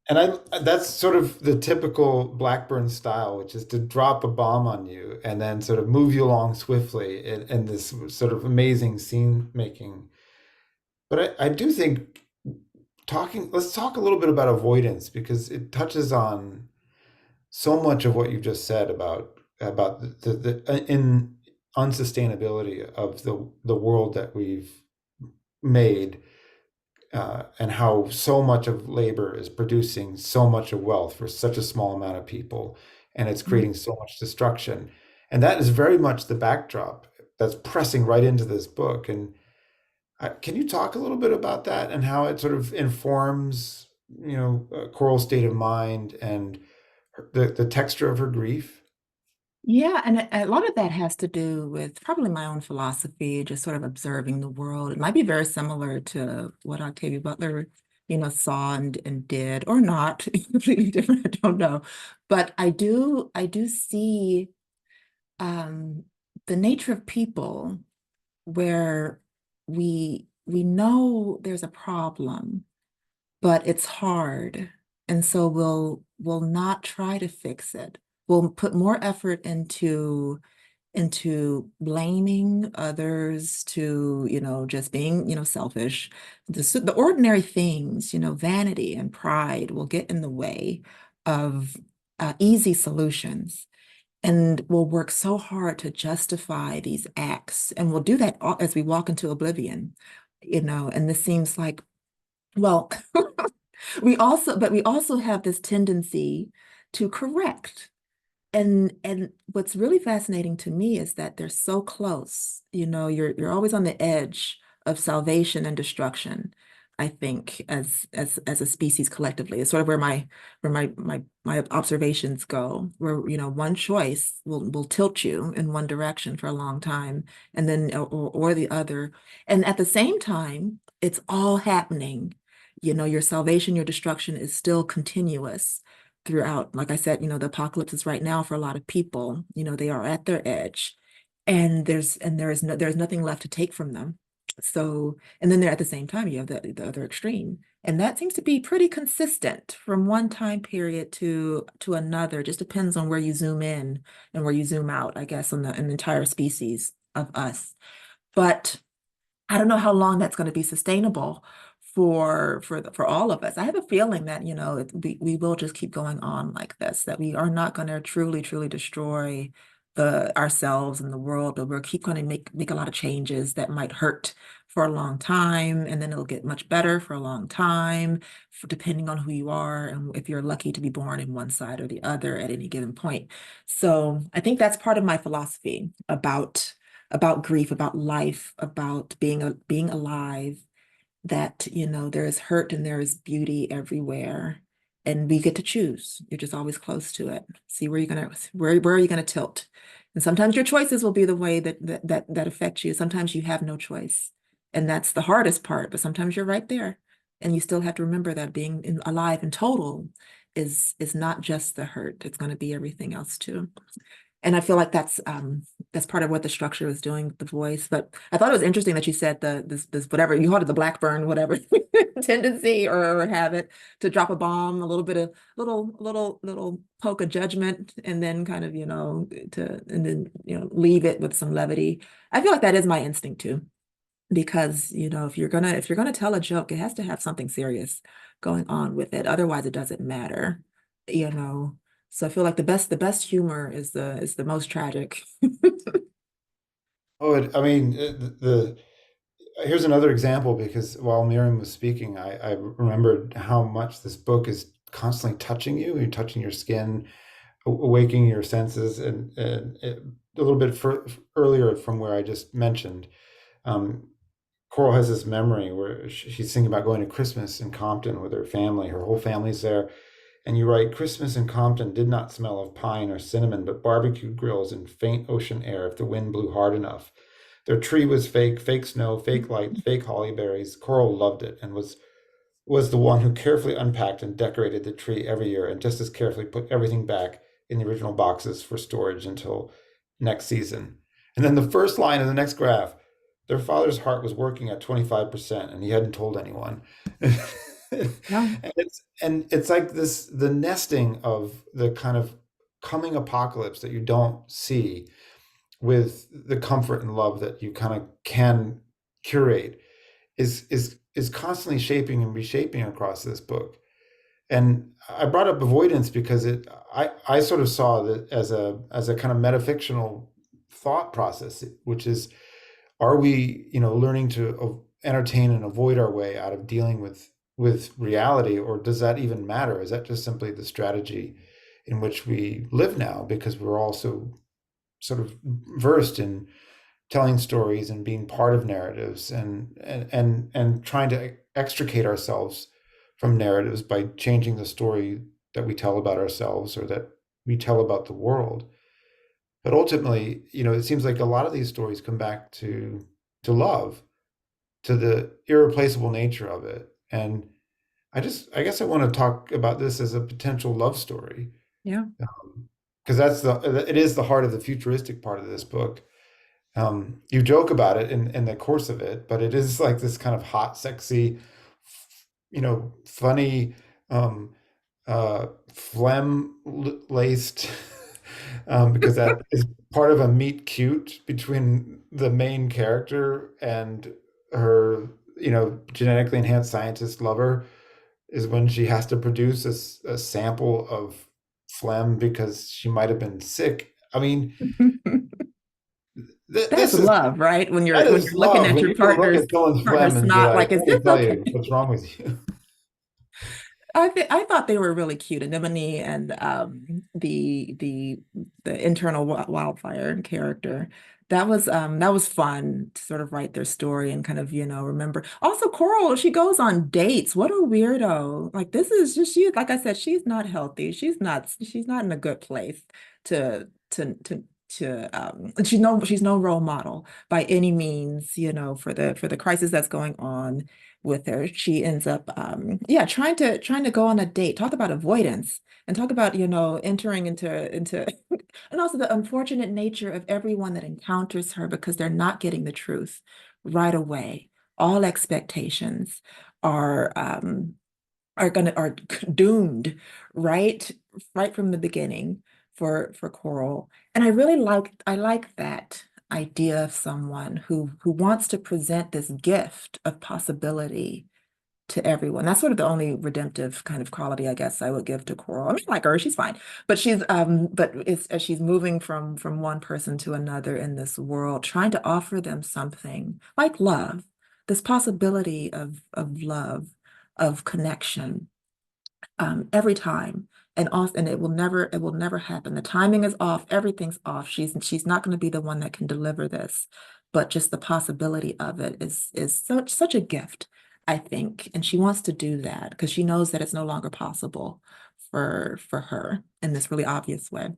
And that's sort of the typical Blackburn style, which is to drop a bomb on you and then sort of move you along swiftly in this sort of amazing scene making. But I do think let's talk a little bit about avoidance, because it touches on so much of what you just said about in unsustainability of the world that we've made, and how so much of labor is producing so much of wealth for such a small amount of people, and it's creating so much destruction. And that is very much the backdrop that's pressing right into this book. And can you talk a little bit about that and how it sort of informs, Coral's state of mind and the texture of her grief? Yeah, and a lot of that has to do with probably my own philosophy, just sort of observing the world. It might be very similar to what Octavia Butler, saw and did, or not, completely different, I don't know. But I do see um, the nature of people where we know there's a problem, but it's hard. And so we'll not try to fix it. We'll put more effort into blaming others, to, just being, selfish. The ordinary things, vanity and pride will get in the way of easy solutions. And we'll work so hard to justify these acts. And we'll do that as we walk into oblivion, and this seems like, well, we also have this tendency to correct. And what's really fascinating to me is that they're so close. You're always on the edge of salvation and destruction, I think, as a species collectively. It's sort of where my observations go, where, one choice will tilt you in one direction for a long time, and then or the other. And at the same time, it's all happening. Your salvation, your destruction is still continuous throughout. Like I said, the apocalypse is right now for a lot of people. They are at their edge, and there's nothing left to take from them. So, and then they're at the same time, you have the other extreme. And that seems to be pretty consistent from one time period to another. It just depends on where you zoom in and where you zoom out, I guess, on an entire species of us. But I don't know how long that's going to be sustainable for all of us. I have a feeling that, we will just keep going on like this, that we are not going to truly destroy the ourselves and the world, but we'll keep going to make a lot of changes that might hurt for a long time, and then it'll get much better for a long time, depending on who you are and if you're lucky to be born in one side or the other at any given point. So I think that's part of my philosophy about grief, about life, about being alive, that, there is hurt and there is beauty everywhere. And we get to choose. You're just always close to it. See where are you gonna tilt? And sometimes your choices will be the way that affect you. Sometimes you have no choice. And that's the hardest part, but sometimes you're right there. And you still have to remember that being alive in total is not just the hurt. It's going to be everything else too. And I feel like that's part of what the structure is doing with the voice. But I thought it was interesting that you said this whatever you called it, the Blackburn whatever tendency or habit to drop a bomb, a little bit of little poke of judgment, and then kind of leave it with some levity. I feel like that is my instinct too, because if you're gonna tell a joke, it has to have something serious going on with it. Otherwise, it doesn't matter. you know so I feel like the best humor is the most tragic. Oh, I mean, here's another example, because while Miriam was speaking, I remembered how much this book is constantly touching you. You're touching your skin, awakening your senses, and a little bit earlier from where I just mentioned. Um, Coral has this memory where she's thinking about going to Christmas in Compton with her family. Her whole family's there. And you write, Christmas in Compton did not smell of pine or cinnamon, but barbecue grills and faint ocean air if the wind blew hard enough. Their tree was fake, fake snow, fake lights, fake holly berries. Coral loved it and was the one who carefully unpacked and decorated the tree every year, and just as carefully put everything back in the original boxes for storage until next season. And then the first line of the next graph, their father's heart was working at 25%, and he hadn't told anyone. Yeah. And it's like this, the nesting of the kind of coming apocalypse that you don't see, with the comfort and love that you kind of can curate, is constantly shaping and reshaping across this book. And I brought up avoidance because I sort of saw that as a kind of metafictional thought process, which is, are we, learning to entertain and avoid our way out of dealing with reality, or does that even matter? Is that just simply the strategy in which we live now, because we're also sort of versed in telling stories and being part of narratives, and trying to extricate ourselves from narratives by changing the story that we tell about ourselves or that we tell about the world. But ultimately, it seems like a lot of these stories come back to love, to the irreplaceable nature of it. And I guess I want to talk about this as a potential love story, Yeah. because it is the heart of the futuristic part of this book. You joke about it in the course of it, but it is like this kind of hot, sexy, funny, phlegm-laced, because that is part of a meet cute between the main character and her, genetically enhanced scientist lover, is when she has to produce a sample of phlegm because she might have been sick. I mean, That's this is love, right? When that you're is looking love. at When your you can look at someone's phlegm and be snot, like, like, is "Let me this tell okay? you, what's wrong with you?" I thought they were really cute, Anemone and the internal wildfire character. That was fun to sort of write their story and kind of, remember. Also, Coral, she goes on dates. What a weirdo. Like, this is just, she, like I said, she's not healthy. She's not in a good place to she's no role model by any means, for the crisis that's going on with her. She ends up trying to go on a date. Talk about avoidance, and talk about, entering into and also the unfortunate nature of everyone that encounters her, because they're not getting the truth right away. All expectations are are doomed right from the beginning for Coral. And I like that idea of someone who wants to present this gift of possibility to everyone. That's sort of the only redemptive kind of quality I guess I would give to Coral. I mean, like her, she's fine, but it's as she's moving from one person to another in this world, trying to offer them something like love, this possibility of love, of connection, every time. And often it will never happen. The timing is off, everything's off. She's not going to be the one that can deliver this, but just the possibility of it is such a gift, I think. And she wants to do that because she knows that it's no longer possible for her in this really obvious way.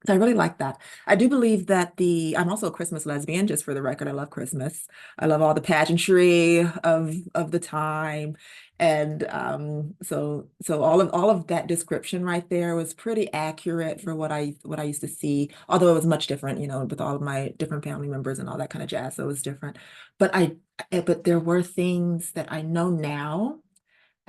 So I really like that. I do believe that I'm also a Christmas lesbian, just for the record. I love Christmas. I love all the pageantry of the time. And so all of that description right there was pretty accurate for what I used to see, although it was much different, with all of my different family members and all that kind of jazz. So it was different. But there were things that I know now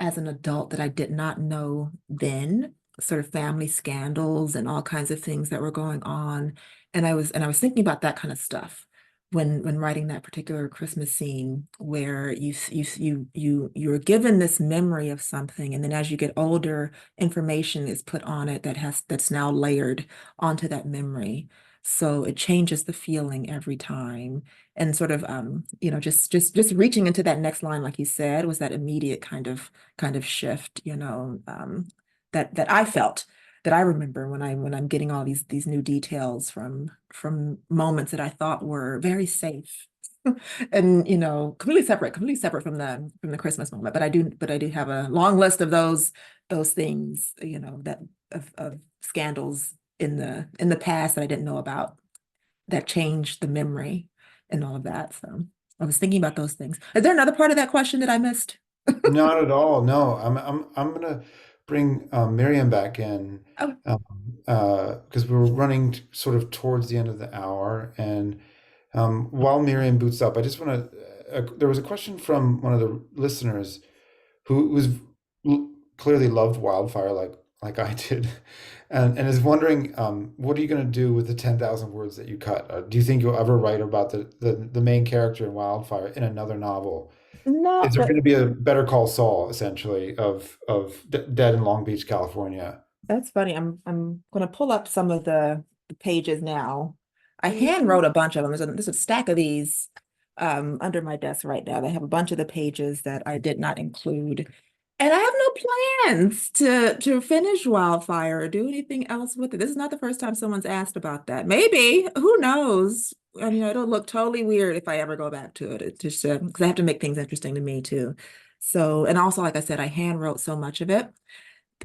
as an adult that I did not know then, sort of family scandals and all kinds of things that were going on. And I was thinking about that kind of stuff when writing that particular Christmas scene, where you're given this memory of something, and then as you get older, information is put on it that's now layered onto that memory. So it changes the feeling every time. And sort of just reaching into that next line, like you said, was that immediate kind of shift, that I felt, that I remember when I'm getting all these new details from moments that I thought were very safe. And completely separate from the Christmas moment. But I do have a long list of those things, that of scandals in the past that I didn't know about, that changed the memory and all of that. So I was thinking about those things. Is there another part of that question that I missed? Not at all. No, I'm gonna bring Myriam back in, Oh, because we're running sort of towards the end of the hour. And while Myriam boots up, I just want to. There was a question from one of the listeners who clearly loved Wildfire like I did, and is wondering, what are you going to do with the 10,000 words that you cut? Do you think you'll ever write about the main character in Wildfire in another novel? no, Is there going to be a Better Call Saul, essentially, of Dead in Long Beach, California? that's funny. I'm going to pull up some of the pages now I hand wrote a bunch of them. There's a stack of these under my desk right now. They have a bunch of the pages that I did not include. And I have no plans to finish Wildfire or do anything else with it. This is not the first time someone's asked about that. Maybe, who knows? I mean, it'll look totally weird if I ever go back to it. It's just because I have to make things interesting to me too. So, and also, like I said, I hand wrote so much of it.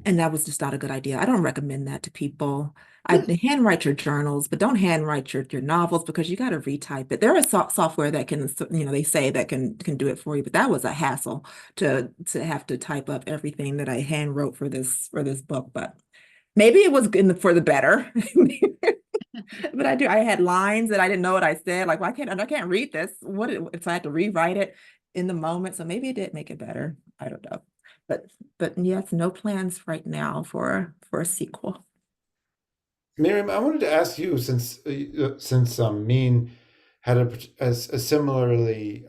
And that was just not a good idea. I don't recommend that to people. I handwrite your journals, but don't handwrite your novels because you got to retype it. There is software that can, they say that can do it for you, but that was a hassle to have to type up everything that I hand wrote for this book. But maybe it was for the better. But I had lines that I didn't know what I said. Like, well, I can't read this. So I had to rewrite it in the moment. So maybe it did make it better. I don't know. But yes, no plans right now for a sequel. Miriam, I wanted to ask you, since Mean had a similarly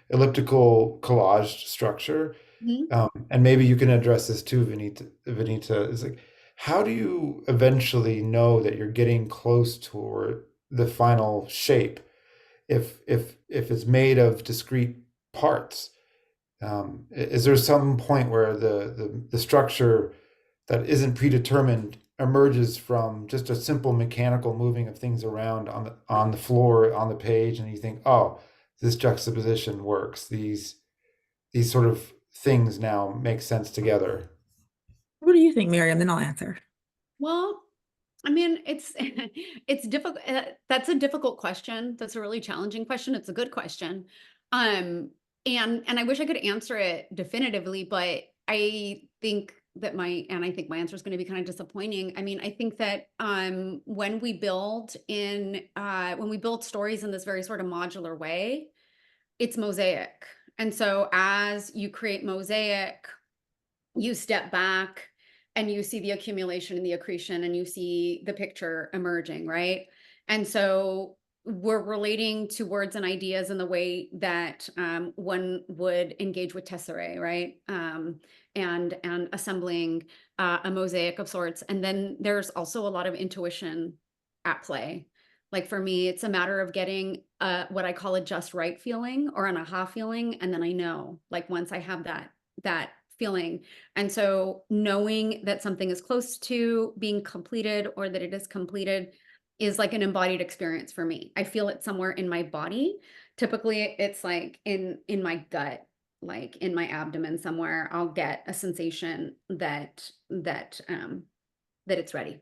elliptical collage structure, and maybe you can address this too, Venita, is like, how do you eventually know that you're getting close toward the final shape if it's made of discrete parts? Is there some point where the structure that isn't predetermined emerges from just a simple mechanical moving of things around on the floor, on the page, and you think, oh, this juxtaposition works. These sort of things now make sense together. What do you think, Myriam? Then I'll answer. Well, I mean, it's it's difficult. That's a difficult question. That's a really challenging question. It's a good question. And I wish I could answer it definitively, but I think my answer is going to be kind of disappointing. I mean, I think that when we build stories in this very sort of modular way, it's mosaic. And so as you create mosaic, you step back and you see the accumulation and the accretion and you see the picture emerging, right? And so we're relating to words and ideas in the way that one would engage with tesserae, right? And assembling a mosaic of sorts. And then there's also a lot of intuition at play. Like for me, it's a matter of getting what I call a just right feeling or an aha feeling. And then I know, like once I have that feeling. And so knowing that something is close to being completed or that it is completed is like an embodied experience for me. I feel it somewhere in my body. Typically it's like in my gut, like in my abdomen somewhere, I'll get a sensation that it's ready.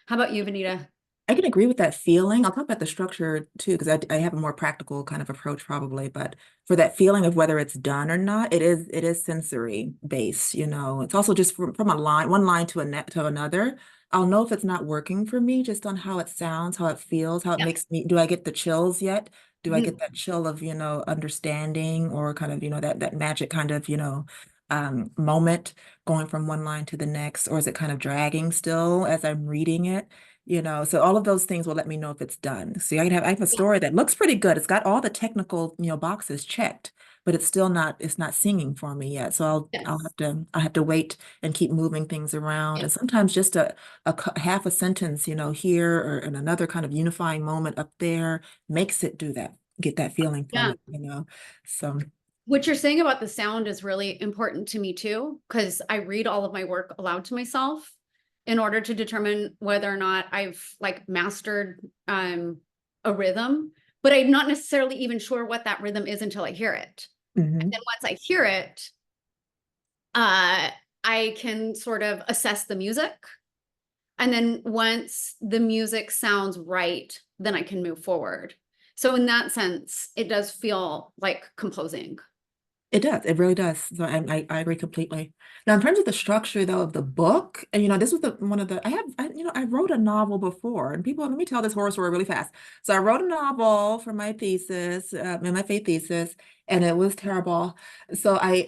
How about you, Venita? I can agree with that feeling. I'll talk about the structure too, because I have a more practical kind of approach probably, but for that feeling of whether it's done or not, it is sensory based, It's also just from one line to another. I'll know if it's not working for me just on how it sounds, how it feels, how it makes me. Do I get the chills yet? Do I get that chill of, understanding or kind of, that magic kind of, moment going from one line to the next, or is it kind of dragging still as I'm reading it? So all of those things will let me know if it's done. See, I have a story that looks pretty good. It's got all the technical, boxes checked, but it's not singing for me yet. So I'll have to wait and keep moving things around. And sometimes just a half a sentence, here or in another kind of unifying moment up there makes it get that feeling from it, So what you're saying about the sound is really important to me too, because I read all of my work aloud to myself in order to determine whether or not I've like mastered a rhythm, but I'm not necessarily even sure what that rhythm is until I hear it. And then once I hear it, I can sort of assess the music. And then once the music sounds right, then I can move forward. So in that sense, it does feel like composing. It does. It really does. So I agree completely. Now, in terms of the structure, though, of the book, and this was one of the I wrote a novel before, and let me tell this horror story really fast. So I wrote a novel for my thesis, in my faith thesis, and it was terrible. So I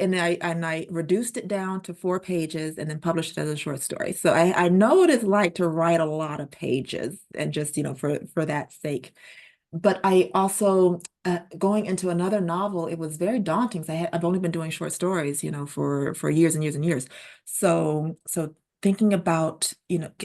reduced it down to 4 pages and then published it as a short story. So I know what it's like to write a lot of pages, and just for that sake. But I also, going into another novel, it was very daunting. I've only been doing short stories, for years and years and years. So thinking about,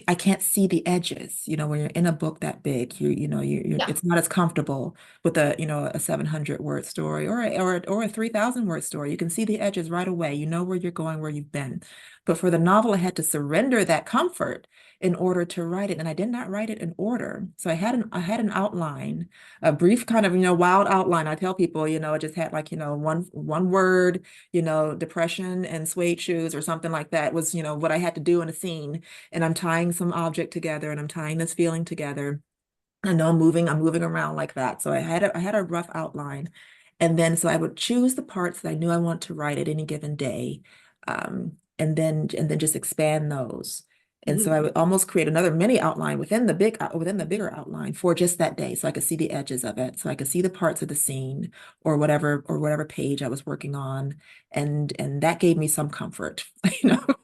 I can't see the edges, when you're in a book that big, Yeah. it's not as comfortable with a 700 word story or a 3,000 word story. You can see the edges right away. You know where you're going, where you've been. But for the novel, I had to surrender that comfort in order to write it. And I did not write it in order. So I had an outline, a brief kind of, wild outline. I tell people, it just had like, one word, depression and suede shoes or something like that was, what I had to do in a scene. And I'm tying some object together and I'm tying this feeling together. I know I'm moving around like that. So I had a rough outline. And then so I would choose the parts that I knew I want to write at any given day. And then just expand those. And so I would almost create another mini outline within the bigger outline for just that day. So I could see the edges of it. So I could see the parts of the scene or whatever page I was working on. And that gave me some comfort.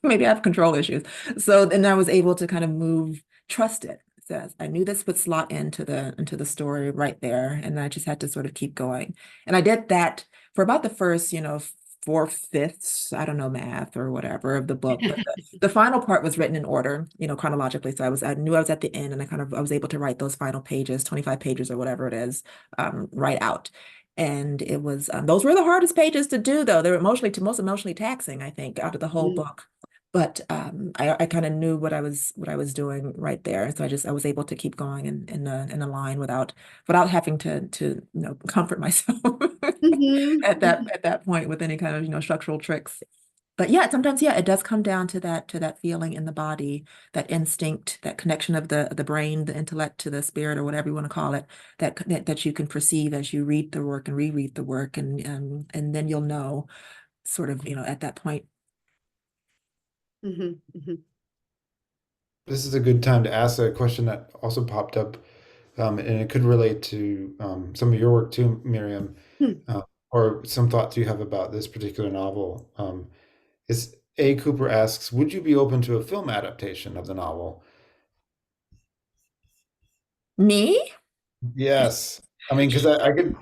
Maybe I have control issues. So then I was able to kind of trust it. Says I knew this would slot into the story right there, and I just had to sort of keep going. And I did that for about the first, 4/5, I don't know, math or whatever of the book. But the final part was written in order, chronologically. So I knew I was at the end, and I was able to write those final pages, 25 pages or whatever it is, right out. And it was those were the hardest pages to do, though. They were most emotionally taxing, I think, out of the whole book. But I kind of knew what I was doing right there, so I was able to keep going in a line without having to comfort myself at that point with any kind of structural tricks. But yeah, sometimes it does come down to that feeling in the body, that instinct, that connection of the brain, the intellect to the spirit, or whatever you want to call it, that you can perceive as you read the work and reread the work, and then you'll know sort of at that point. This is a good time to ask a question that also popped up, and it could relate to some of your work too, Myriam, or some thoughts you have about this particular novel. Is A. Cooper asks, would you be open to a film adaptation of the novel? Me? Yes. I mean, because I could,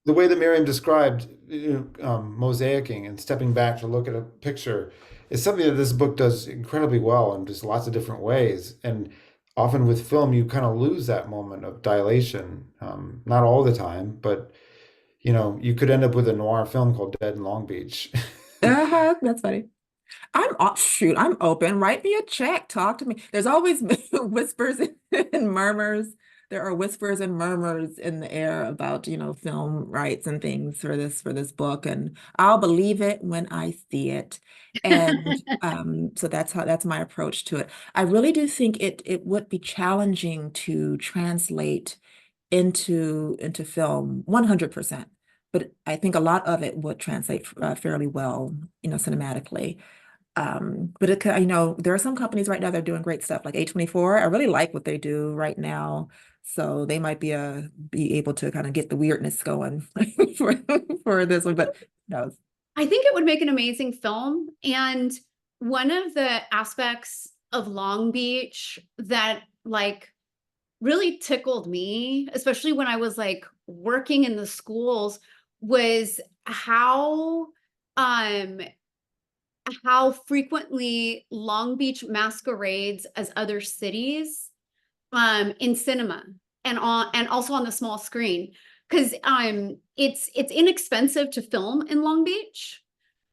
the way that Miriam described, mosaicing and stepping back to look at a picture is something that this book does incredibly well in just lots of different ways. And often with film, you kind of lose that moment of dilation. Not all the time, but you could end up with a noir film called Dead in Long Beach. That's funny. I'm open. Write me a check. Talk to me. There's always whispers and murmurs. There are whispers and murmurs in the air about, film rights and things for this book, and I'll believe it when I see it. And so that's my approach to it. I really do think it would be challenging to translate into film 100%. But I think a lot of it would translate fairly well, cinematically. But there are some companies right now that are doing great stuff, like A24. I really like what they do right now. So they might be able to kind of get the weirdness going for this one, but no. I think it would make an amazing film. And one of the aspects of Long Beach that really tickled me, especially when I was working in the schools, was how frequently Long Beach masquerades as other cities in cinema and also on the small screen, because it's inexpensive to film in Long Beach,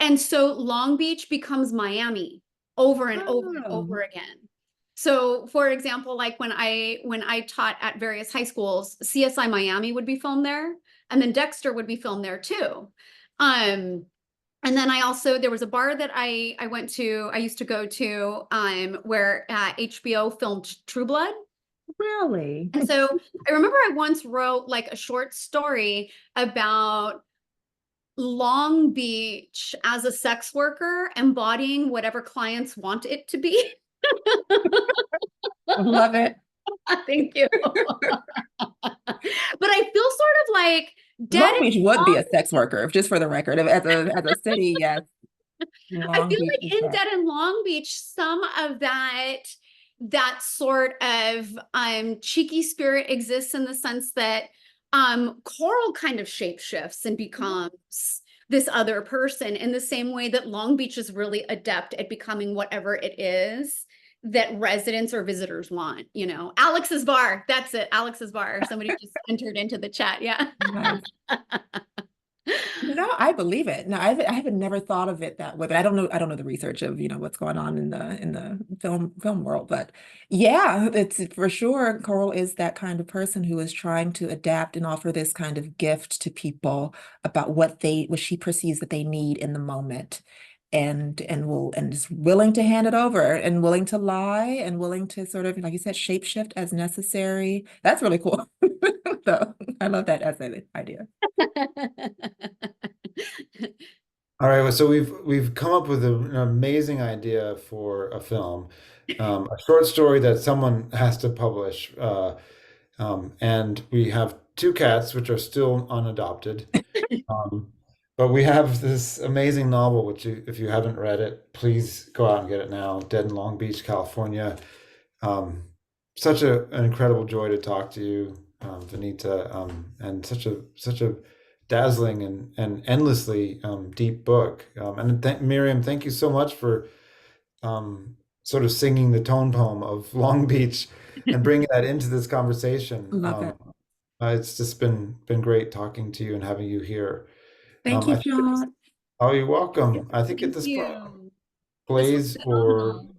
and so Long Beach becomes Miami over and over and over again. So for example, when I taught at various high schools, CSI Miami would be filmed there, and then Dexter would be filmed there too. And then there was a bar that I used to go to, where HBO filmed True Blood. Really? And so I remember I once wrote a short story about Long Beach as a sex worker embodying whatever clients want it to be. Love it. Thank you. But I feel sort of like Long Beach would be a sex worker, just for the record. As a city, yes. I feel like in Dead in Long Beach, some of that sort of cheeky spirit exists, in the sense that Coral kind of shapeshifts and becomes this other person, in the same way that Long Beach is really adept at becoming whatever it is that residents or visitors want, you know. Alex's bar, that's it, Alex's bar. Somebody just entered into the chat, yeah. Nice. No, I believe it. No, I haven't never thought of it that way, but I don't know the research of, what's going on in the film world. But yeah, it's for sure Coral is that kind of person who is trying to adapt and offer this kind of gift to people about what she perceives that they need in the moment. And is willing to hand it over and willing to lie and willing to sort of, like you said, shapeshift as necessary. That's really cool. So I love that essay idea. All right, well, so we've come up with an amazing idea for a film, a short story that someone has to publish, and we have two cats which are still unadopted, but we have this amazing novel which if you haven't read it, please go out and get it now. Dead in Long Beach, California. Such an incredible joy to talk to you, Venita, and such a dazzling and endlessly deep book. And Myriam, thank you so much for sort of singing the tone poem of Long Beach and bringing that into this conversation. Love it. It's just been great talking to you and having you here. Thank you, John. Oh, you're welcome. I think at Thank this point, you. This was Blaze or phenomenal.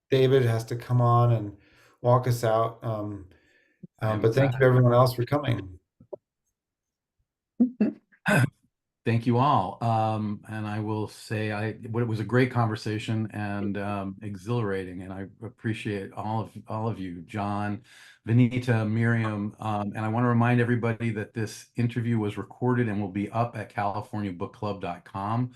David has to come on and walk us out. But thank you everyone else for coming. Thank you all. And I will say it was a great conversation and exhilarating, and I appreciate all of you, John, Venita, Myriam, and I want to remind everybody that this interview was recorded and will be up at californiabookclub.com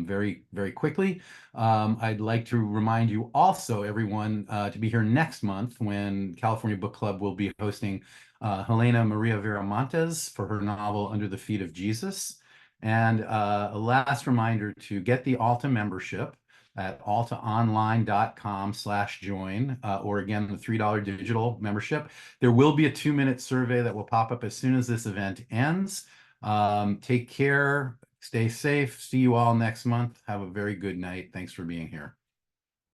very, very quickly. I'd like to remind you also, everyone, to be here next month when California Book Club will be hosting Helena Maria Viramontes for her novel Under the Feet of Jesus. And a last reminder to get the Alta membership at altaonline.com/join, or again, the $3 digital membership. There will be a 2-minute survey that will pop up as soon as this event ends. Take care, stay safe. See you all next month. Have a very good night. Thanks for being here.